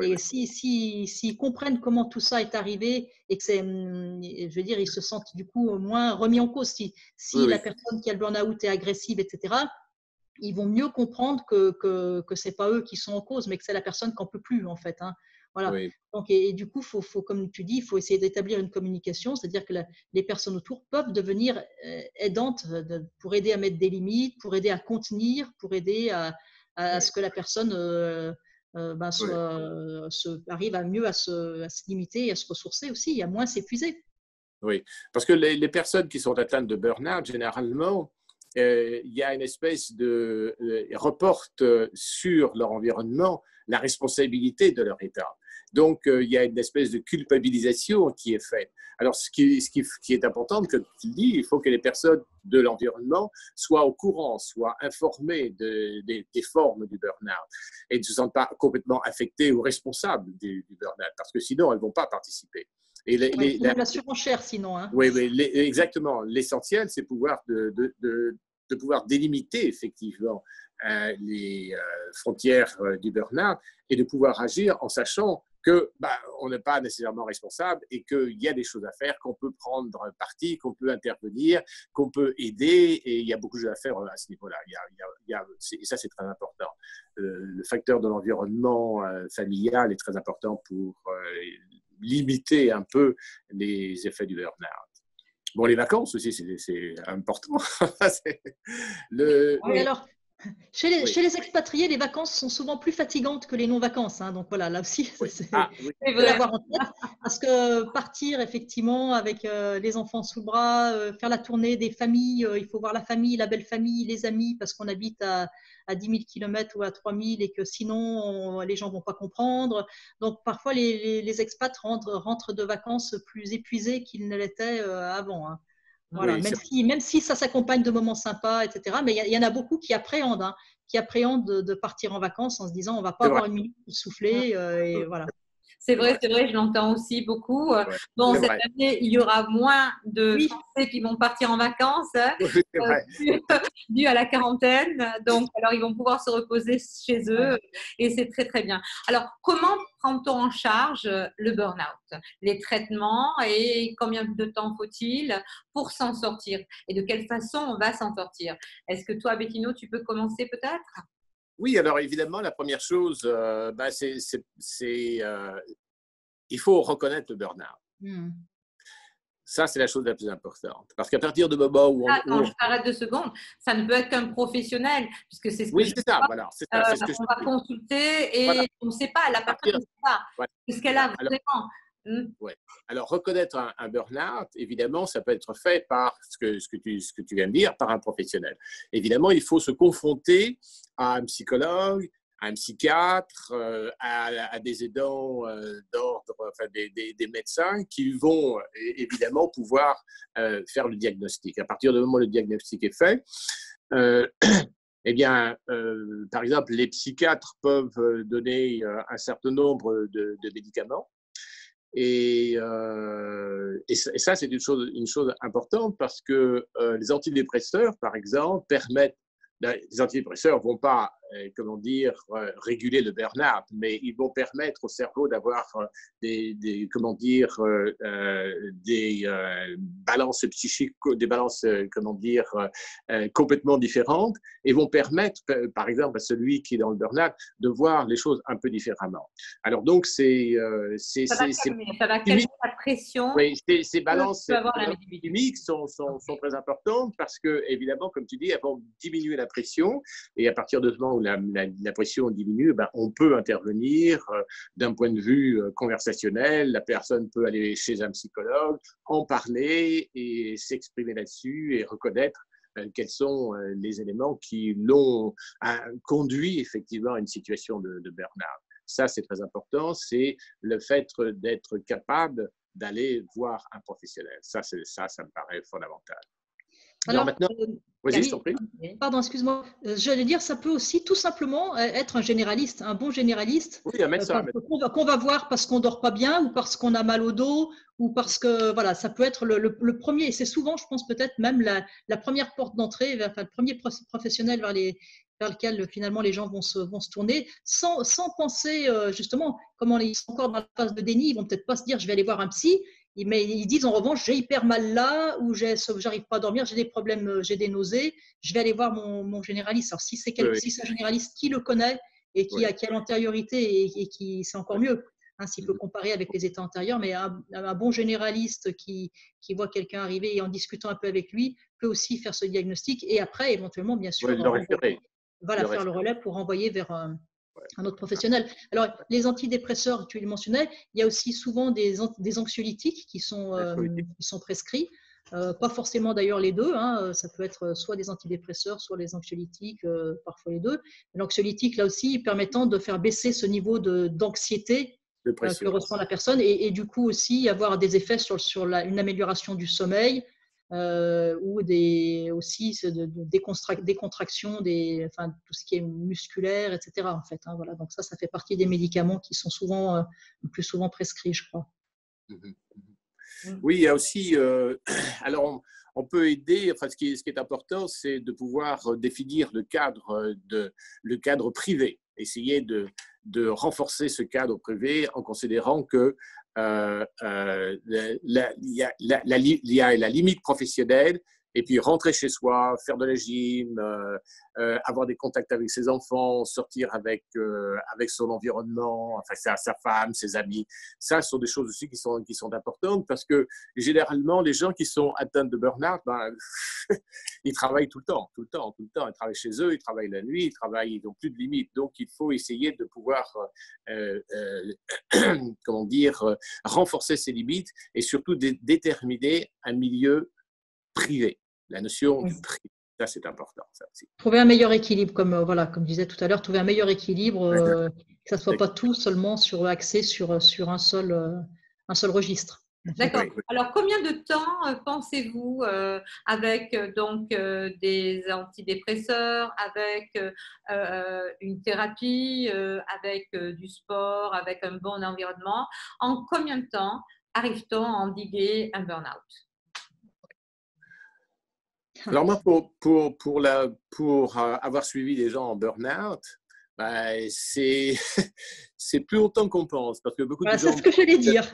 Et s'ils comprennent comment tout ça est arrivé et que c'est, je veux dire, ils se sentent du coup moins remis en cause. Si la personne qui a le burn-out est agressive, etc., ils vont mieux comprendre que ce n'est pas eux qui sont en cause, mais que c'est la personne qui n'en peut plus, en fait. Hein. Voilà. Donc, et du coup, faut, comme tu dis, il faut essayer d'établir une communication, c'est-à-dire que les personnes autour peuvent devenir aidantes pour aider à mettre des limites, pour aider à contenir, pour aider à ce que la personne arrive à mieux à se limiter et à se ressourcer aussi, à moins s'épuiser. Oui, parce que les personnes qui sont atteintes de burn-out, généralement, il y a une espèce de reporte sur leur environnement la responsabilité de leur état. Donc, il y a une espèce de culpabilisation qui est faite. Alors, ce qui est important, comme tu le dis, il faut que les personnes de l'environnement soient au courant, soient informées des formes du burn-out et ne se sentent pas complètement affectées ou responsables du burn-out, parce que sinon, elles ne vont pas participer. Et la surenchère, sinon. Hein. Oui, exactement. L'essentiel, c'est pouvoir pouvoir délimiter effectivement les frontières du burn-out et de pouvoir agir en sachant que on n'est pas nécessairement responsable et qu'il y a des choses à faire, qu'on peut prendre parti, qu'on peut intervenir, qu'on peut aider, et il y a beaucoup de choses à faire à ce niveau-là. Et ça, c'est très important. Le facteur de l'environnement familial est très important pour limiter un peu les effets du burn-out. Bon, les vacances aussi, c'est important. Oui, alors, chez les expatriés, les vacances sont souvent plus fatigantes que les non-vacances. Hein, donc voilà, là aussi, c'est vrai d'avoir en tête. Parce que partir effectivement avec les enfants sous le bras, faire la tournée des familles, il faut voir la famille, la belle famille, les amis, parce qu'on habite à 10 000 km ou à 3 000 et que sinon, les gens ne vont pas comprendre. Donc parfois, les expats rentrent de vacances plus épuisés qu'ils ne l'étaient avant. Hein. Voilà, même si ça s'accompagne de moments sympas, etc. Mais il y en a beaucoup qui appréhendent de partir en vacances en se disant on ne va pas avoir une minute pour souffler. Et voilà. C'est vrai, je l'entends aussi beaucoup. Bon, cette année, il y aura moins de Français qui vont partir en vacances dû à la quarantaine. Donc, alors, ils vont pouvoir se reposer chez eux et c'est très, très bien. Alors, comment prend-on en charge le burn-out? Les traitements et combien de temps faut-il pour s'en sortir? Et de quelle façon on va s'en sortir? Est-ce que toi, Bettino, tu peux commencer peut-être? Oui, alors évidemment, la première chose, il faut reconnaître le burn-out. Ça, c'est la chose la plus importante. Parce qu'à partir du moment où Attends, je t'arrête 2 secondes. Ça ne peut être qu'un professionnel, puisque c'est ce que c'est ça, voilà. C'est ce que on va consulter et on ne sait pas, la personne ne sait pas ce qu'elle a vraiment. Alors, reconnaître un burn-out, évidemment, ça peut être fait par ce que tu viens de dire, par un professionnel. Évidemment, il faut se confronter à un psychologue, à un psychiatre, à des aidants d'ordre, enfin des médecins qui vont évidemment pouvoir faire le diagnostic. À partir du moment où le diagnostic est fait, eh bien, par exemple, les psychiatres peuvent donner un certain nombre de médicaments. Et ça, c'est une chose importante parce que les antidépresseurs, par exemple, les antidépresseurs ne vont pas comment dire, réguler le burn-out, mais ils vont permettre au cerveau d'avoir comment dire, des balances psychiques, des balances, comment dire, complètement différentes, et vont permettre, par exemple, à celui qui est dans le burn-out, de voir les choses un peu différemment. Alors donc, ça va calmer la pression. Oui, ces balances chimiques sont très importantes parce que, évidemment, comme tu dis, elles vont diminuer la pression, et à partir de ce moment où la pression diminue, ben, on peut intervenir d'un point de vue conversationnel. La personne peut aller chez un psychologue, en parler et s'exprimer là-dessus et reconnaître quels sont les éléments qui l'ont conduit effectivement à une situation de burn-out. Ça, c'est très important, c'est le fait d'être capable d'aller voir un professionnel. Ça me paraît fondamental. Alors maintenant, vas-y, je t'en prie. Pardon, excuse-moi. J'allais dire, ça peut aussi tout simplement être un généraliste, un bon généraliste, oui, un médecin, qu'on va voir parce qu'on dort pas bien ou parce qu'on a mal au dos ou parce que, voilà, ça peut être le premier. Et c'est souvent, je pense, peut-être même la première porte d'entrée, le premier professionnel vers lequel finalement les gens vont se tourner sans penser justement, comment ils sont encore dans la phase de déni, ils vont peut-être pas se dire je vais aller voir un psy, mais ils disent en revanche j'ai hyper mal là, ou j'arrive pas à dormir, j'ai des problèmes, j'ai des nausées, je vais aller voir mon généraliste. Alors si c'est un généraliste qui le connaît et qui a l'antériorité et qui c'est encore mieux, hein, s'il peut comparer avec les états antérieurs, mais un bon généraliste qui voit quelqu'un arriver et en discutant un peu avec lui peut aussi faire ce diagnostic et après éventuellement bien sûr faire le relais pour renvoyer vers un autre professionnel. Alors, les antidépresseurs, tu les mentionnais, il y a aussi souvent des anxiolytiques qui sont prescrits. Pas forcément d'ailleurs les deux, hein. Ça peut être soit des antidépresseurs, soit des anxiolytiques, parfois les deux. L'anxiolytique, là aussi, permettant de faire baisser ce niveau d'anxiété que ressent la personne et du coup aussi avoir des effets sur une amélioration du sommeil, ou aussi des contractions, enfin, tout ce qui est musculaire, etc. En fait, hein, voilà. Donc ça fait partie des médicaments qui sont le plus souvent prescrits, je crois. Oui, il y a aussi, alors on peut aider, enfin, ce qui est important, c'est de pouvoir définir le cadre privé, essayer de renforcer ce cadre privé en considérant que il y a la limite professionnelle, et puis rentrer chez soi, faire de la gym, avoir des contacts avec ses enfants, sortir avec son environnement, enfin sa femme, ses amis. Ça, ce sont des choses aussi qui sont importantes parce que généralement, les gens qui sont atteints de burn-out, ben, ils travaillent tout le temps. Ils travaillent chez eux, ils travaillent la nuit, ils n'ont plus de limites. Donc, il faut essayer de pouvoir, comment dire, renforcer ces limites et surtout déterminer un milieu privé. La notion du privé, ça c'est important. Ça aussi. Trouver un meilleur équilibre, comme je disais tout à l'heure, trouver un meilleur équilibre, que ça ne soit pas tout seulement axé sur un seul registre. D'accord. Alors, combien de temps pensez-vous avec donc des antidépresseurs, avec une thérapie, avec du sport, avec un bon environnement, en combien de temps arrive-t-on à endiguer un burn-out? Alors moi, pour avoir suivi des gens en burn-out, ben, c'est plus longtemps qu'on pense parce que beaucoup de gens. C'est ce que j'allais dire.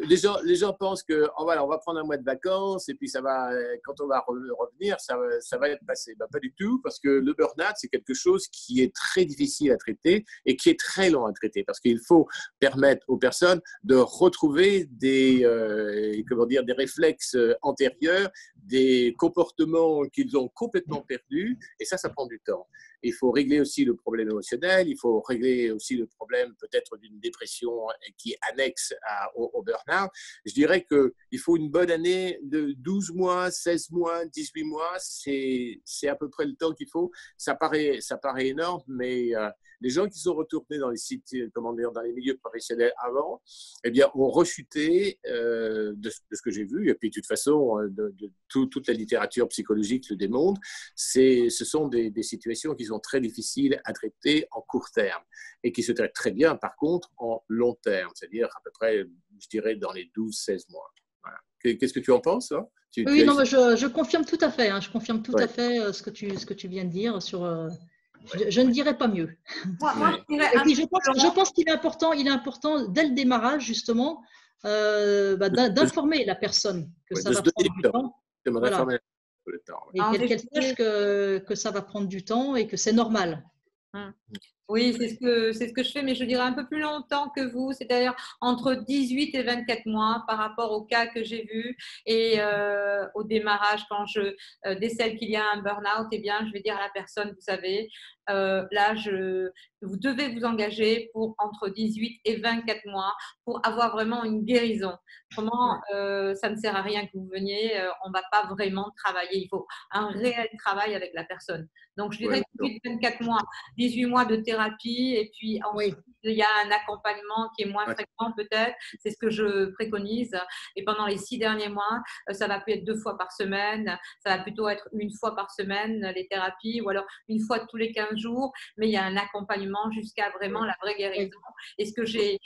Les gens pensent que on va prendre un mois de vacances et puis ça va, quand on va revenir, ça va être passé. Ben, pas du tout, parce que le burn-out, c'est quelque chose qui est très difficile à traiter et qui est très long à traiter parce qu'il faut permettre aux personnes de retrouver des réflexes antérieurs, des comportements qu'ils ont complètement perdus, et ça prend du temps. Il faut régler aussi le problème émotionnel, il faut régler aussi le problème peut-être d'une dépression qui est annexe au burn-out. Je dirais qu'il faut une bonne année de 12 mois, 16 mois, 18 mois, c'est à peu près le temps qu'il faut. Ça paraît énorme, mais les gens qui sont retournés dans les sites, dans les milieux professionnels avant, eh bien, ont rechuté de ce que j'ai vu. Et puis, de toute façon, toute la littérature psychologique le démontre. Ce sont des situations qui sont très difficiles à traiter en court terme et qui se traitent très bien, par contre, en long terme, c'est-à-dire à peu près, je dirais, dans les 12-16 mois. Voilà. Qu'est-ce que tu en penses, hein? Oui, non, mais je confirme tout à fait. Je confirme tout à fait ce que tu viens de dire sur Je ne dirais pas mieux. Moi, je dirais Et puis, je pense qu'il est important dès le démarrage, justement, d'informer la personne que ça va prendre du temps. Voilà. Et qu'elle sache que ça va prendre du temps et que c'est normal. Oui, c'est ce que je fais, mais je dirais un peu plus longtemps que vous, c'est-à-dire entre 18 et 24 mois par rapport au cas que j'ai vu et au démarrage, quand je décèle qu'il y a un burn-out, eh bien, je vais dire à la personne, vous savez, là, vous devez vous engager pour entre 18 et 24 mois pour avoir vraiment une guérison. Autrement, ça ne sert à rien que vous veniez, on ne va pas vraiment travailler. Il faut un réel travail avec la personne. Donc, je dirais 18-24 mois, 18 mois de thérapie et puis ensuite, il y a un accompagnement qui est moins fréquent peut-être. C'est ce que je préconise. Et pendant les 6 derniers mois, ça va plus être 2 fois par semaine. Ça va plutôt être 1 fois par semaine, les thérapies, ou alors 1 fois tous les 15 jours. Mais il y a un accompagnement jusqu'à vraiment la vraie guérison. Et ce que j'ai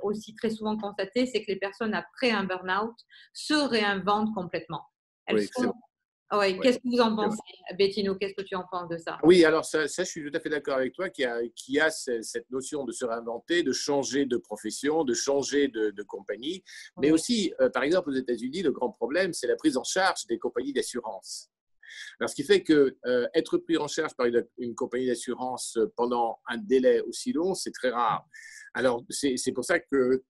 aussi très souvent constaté, c'est que les personnes après un burn-out se réinventent complètement. Qu'est-ce que vous en pensez, Bettino? Qu'est-ce que tu en penses de ça? Oui, alors ça, je suis tout à fait d'accord avec toi qu'il y a cette notion de se réinventer, de changer de profession, de changer de compagnie. Mais aussi, par exemple, aux États-Unis, le grand problème, c'est la prise en charge des compagnies d'assurance. Alors, ce qui fait que être pris en charge par une compagnie d'assurance pendant un délai aussi long, c'est très rare. Alors, c'est pour ça que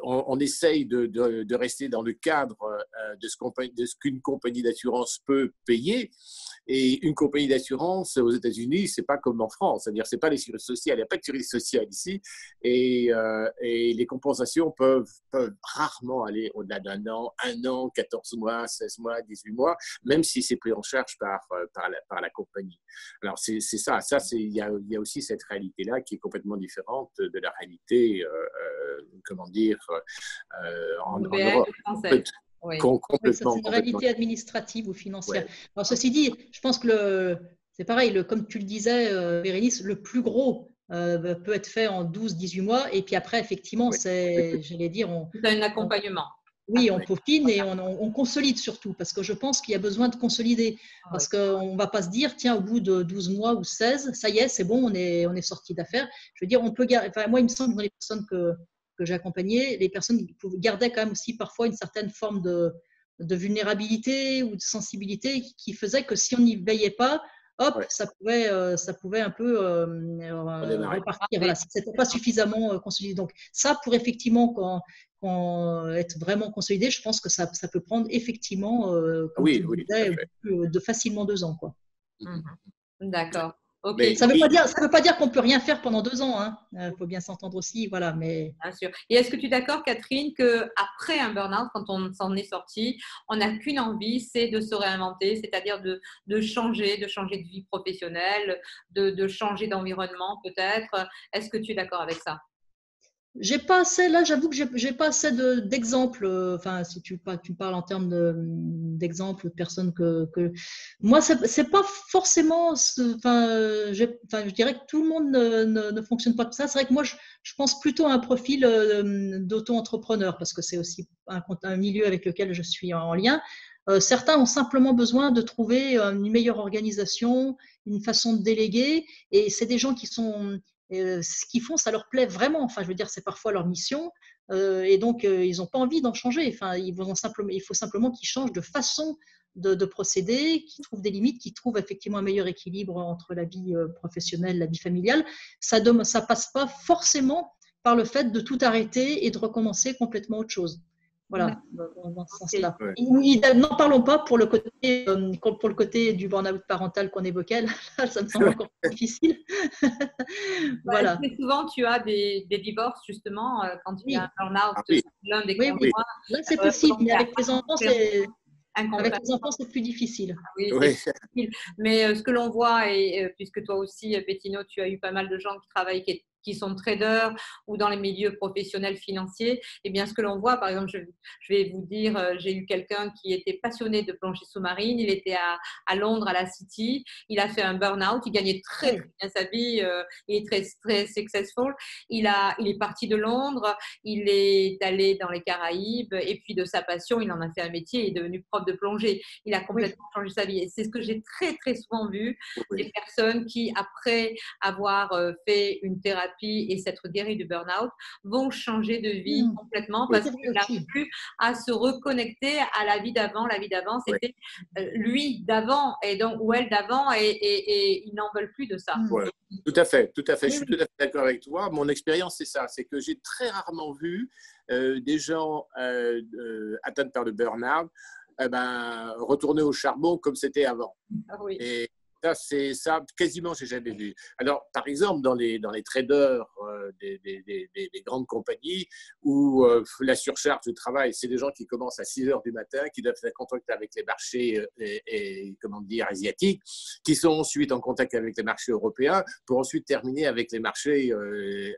on essaye de rester dans le cadre de ce qu'une compagnie d'assurance peut payer. Et une compagnie d'assurance aux États-Unis, c'est pas comme en France. C'est-à-dire, c'est pas les sécurités sociales. Il n'y a pas de sécurité sociale ici. Et les compensations peuvent rarement aller au-delà d'un an, 1 an, 14 mois, 16 mois, 18 mois, même si c'est pris en charge par la compagnie. Alors, c'est ça. Il y a aussi cette réalité-là qui est complètement différente de la réalité, en Europe. C'est une réalité administrative ou financière. Alors, ceci dit, je pense que c'est pareil, comme tu le disais, Bérénice, le plus gros peut être fait en 12-18 mois. Et puis après, effectivement, j'allais dire… C'est un accompagnement. Oui, on peaufine et on consolide surtout, parce que je pense qu'il y a besoin de consolider. Parce qu'on ne va pas se dire, tiens, au bout de 12 mois ou 16, ça y est, c'est bon, on est sorti d'affaires. Je veux dire, on peut moi, il me semble que dans les personnes que j'ai accompagnées, les personnes gardaient quand même aussi parfois une certaine forme de vulnérabilité ou de sensibilité qui faisait que si on n'y veillait pas, hop, ça pouvait un peu repartir. Voilà, c'était pas suffisamment consolidé. Donc ça, pour effectivement être vraiment consolidé, je pense que ça peut prendre effectivement, comme tu le disais, de facilement 2 ans, quoi. D'accord. Okay. Ça veut pas dire qu'on peut rien faire pendant 2 ans. Hein. Faut bien s'entendre aussi, voilà. Mais bien sûr. Et est-ce que tu es d'accord, Catherine, que après un burn-out, quand on s'en est sorti, on n'a qu'une envie, c'est de se réinventer, c'est-à-dire de changer de vie professionnelle, de changer d'environnement peut-être. Est-ce que tu es d'accord avec ça? J'ai pas assez, là, j'avoue que j'ai pas assez d'exemples. Enfin, si tu parles en termes d'exemples de personnes que moi, c'est pas forcément. Je dirais que tout le monde ne fonctionne pas comme ça. C'est vrai que moi, je pense plutôt à un profil d'auto-entrepreneur, parce que c'est aussi un milieu avec lequel je suis en lien. Certains ont simplement besoin de trouver une meilleure organisation, une façon de déléguer, et c'est des gens qui sont ce qu'ils font, ça leur plaît vraiment. Enfin, je veux dire, c'est parfois leur mission, et donc ils n'ont pas envie d'en changer. Enfin, il faut simplement qu'ils changent de façon de procéder, qu'ils trouvent des limites, qu'ils trouvent effectivement un meilleur équilibre entre la vie professionnelle, la vie familiale. Ça passe pas forcément par le fait de tout arrêter et de recommencer complètement autre chose. Voilà, dans ce sens-là. N'en parlons pas pour le côté du burn-out parental qu'on évoquait. Là, ça me semble encore plus difficile. Voilà. Souvent, tu as des divorces, justement, quand il y a un burn-out, l'un des conjoints. Là, c'est possible, mais avec les enfants, c'est plus difficile. Oui, c'est difficile. Mais ce que l'on voit, et puisque toi aussi, Bettino, tu as eu pas mal de gens qui qui sont traders ou dans les milieux professionnels financiers, eh bien, ce que l'on voit, par exemple, je vais vous dire, j'ai eu quelqu'un qui était passionné de plongée sous-marine, il était à Londres, à la City, il a fait un burn-out, il gagnait très, très bien sa vie, il est très, très successful, il est parti de Londres, il est allé dans les Caraïbes, et puis de sa passion, il en a fait un métier, il est devenu prof de plongée, il a complètement changé sa vie, et c'est ce que j'ai très, très souvent vu, des personnes qui, après avoir fait une thérapie et s'être guéries du burn-out, vont changer de vie complètement parce qu'ils n'arrivent plus à se reconnecter à la vie d'avant. La vie d'avant, c'était lui d'avant et donc, ou elle d'avant et ils n'en veulent plus de ça. Ouais, tout à fait, tout à fait. Je suis tout à fait d'accord avec toi. Mon expérience, c'est ça, c'est que j'ai très rarement vu des gens atteints par le burn-out retourner au charbon comme c'était avant. Oui. Et ça, c'est ça, quasiment, j'ai jamais vu. Alors, par exemple, dans les traders des grandes compagnies où la surcharge du travail, c'est des gens qui commencent à 6 heures du matin, qui doivent être en contact avec les marchés comment dire, asiatiques, qui sont ensuite en contact avec les marchés européens pour ensuite terminer avec les marchés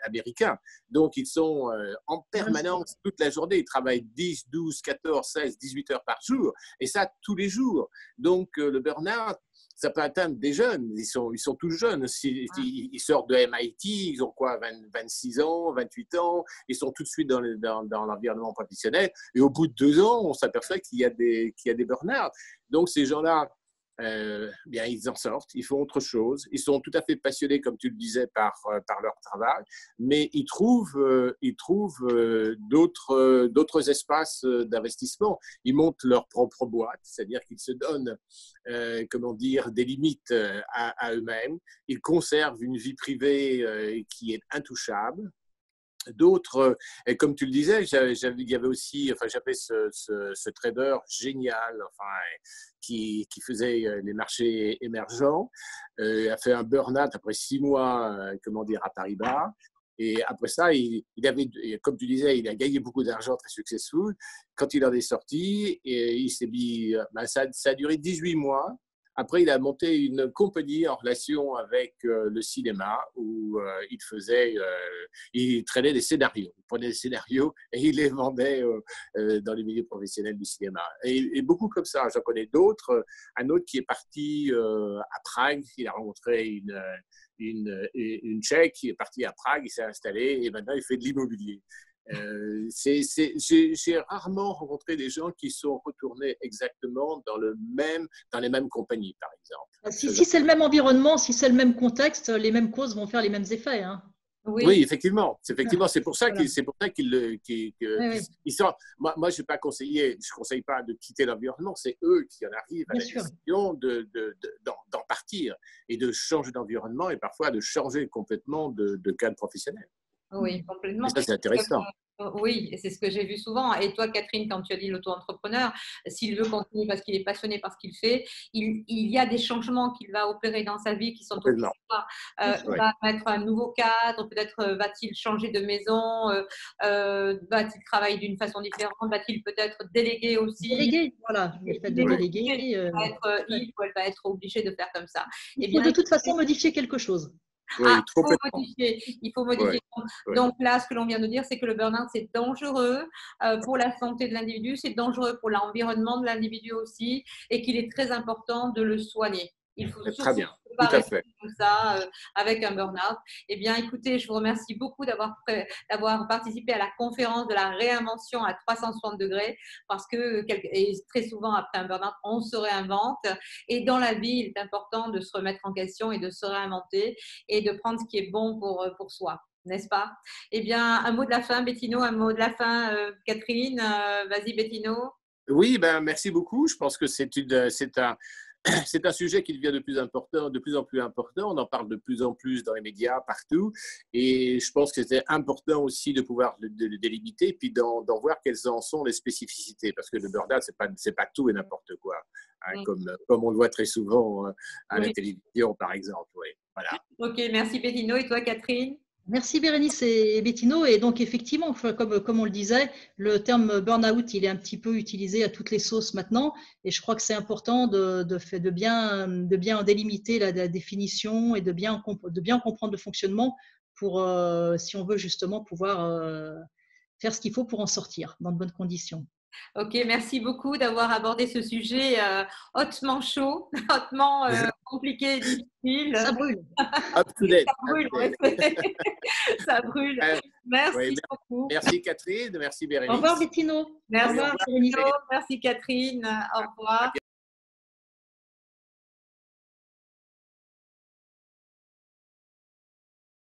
américains. Donc, ils sont en permanence toute la journée. Ils travaillent 10, 12, 14, 16, 18 heures par jour. Et ça, tous les jours. Donc, le burn-out, ça peut atteindre des jeunes, ils sont tous jeunes, ils sortent de MIT, ils ont quoi, 26 ans, 28 ans, ils sont tout de suite dans l'environnement professionnel, et au bout de 2 ans, on s'aperçoit qu'il y a des burn-out. Donc ces gens-là, bien, ils en sortent, ils font autre chose, ils sont tout à fait passionnés, comme tu le disais, par leur travail, mais ils trouvent d'autres espaces d'investissement. Ils montent leur propre boîte, c'est-à-dire qu'ils se donnent comment dire, des limites à eux-mêmes, ils conservent une vie privée qui est intouchable. D'autres, comme tu le disais, il y avait aussi, enfin, j'avais ce trader génial, enfin, qui faisait les marchés émergents, a fait un burn-out après 6 mois, comment dire, à Paris-Bas. Et après ça, il avait, comme tu disais, il a gagné beaucoup d'argent, très successful. Quand il en est sorti, et il s'est mis, ça a duré 18 mois. Après, il a monté une compagnie en relation avec le cinéma où il traînait des scénarios. Il prenait des scénarios et il les vendait dans les milieux professionnels du cinéma. Et beaucoup comme ça. J'en connais d'autres. Un autre qui est parti à Prague. Il a rencontré une Tchèque qui est partie à Prague. Il s'est installé et maintenant il fait de l'immobilier. J'ai rarement rencontré des gens qui sont retournés exactement dans les mêmes compagnies, par exemple. Si c'est le même environnement, si c'est le même contexte, les mêmes causes vont faire les mêmes effets. Hein. Oui, effectivement. C'est pour ça qu'ils sont. Moi, je ne conseille pas de quitter l'environnement. C'est eux qui en arrivent à la décision d'en partir et de changer d'environnement et parfois de changer complètement de cadre professionnel. Oui, complètement. Et ça, c'est intéressant. Oui, c'est ce que j'ai vu souvent. Et toi, Catherine, quand tu as dit l'auto-entrepreneur, s'il veut continuer parce qu'il est passionné par ce qu'il fait, il y a des changements qu'il va opérer dans sa vie qui sont obligatoires. Il va mettre un nouveau cadre, peut-être va-t-il changer de maison, va-t-il travailler d'une façon différente, va-t-il peut-être déléguer aussi. Déléguer, voilà, le fait de déléguer. Il ou elle va être obligée de faire comme ça. Il faut de toute façon modifier quelque chose. Oui, il faut modifier. Donc là, ce que l'on vient de dire, c'est que le burn-out, c'est dangereux pour la santé de l'individu, c'est dangereux pour l'environnement de l'individu aussi, et qu'il est très important de le soigner. Il faut très bien, pas rester comme ça avec un burn-out. Eh bien, écoutez, je vous remercie beaucoup d'avoir participé à la conférence de la réinvention à 360 degrés parce que très souvent, après un burn-out, on se réinvente. Et dans la vie, il est important de se remettre en question et de se réinventer et de prendre ce qui est bon pour soi. N'est-ce pas? Eh bien, un mot de la fin, Bettino, un mot de la fin, Catherine. Vas-y, Bettino. Oui, merci beaucoup. Je pense que c'est un sujet qui devient de plus en plus important. On en parle de plus en plus dans les médias, partout. Et je pense que c'est important aussi de pouvoir le délimiter, puis d'en voir quelles en sont les spécificités. Parce que le burn-out, c'est pas tout et n'importe quoi. Hein, comme on le voit très souvent à la télévision, par exemple. Oui, voilà. Ok, merci Bettino. Et toi, Catherine? Merci Bérénice et Bettino. Et donc effectivement, comme on le disait, le terme burn-out, il est un petit peu utilisé à toutes les sauces maintenant. Et je crois que c'est important de bien délimiter la définition et de bien comprendre le fonctionnement pour, si on veut justement pouvoir faire ce qu'il faut pour en sortir dans de bonnes conditions. Ok, merci beaucoup d'avoir abordé ce sujet hautement chaud, hautement compliqué et difficile. Ça brûle. Up to date. Ça brûle, en effet. Ça brûle. Merci Oui, beaucoup. merci Catherine, merci Bérénice. Au revoir Bettino. Merci, Au revoir Bérénice. Merci Catherine. Au revoir.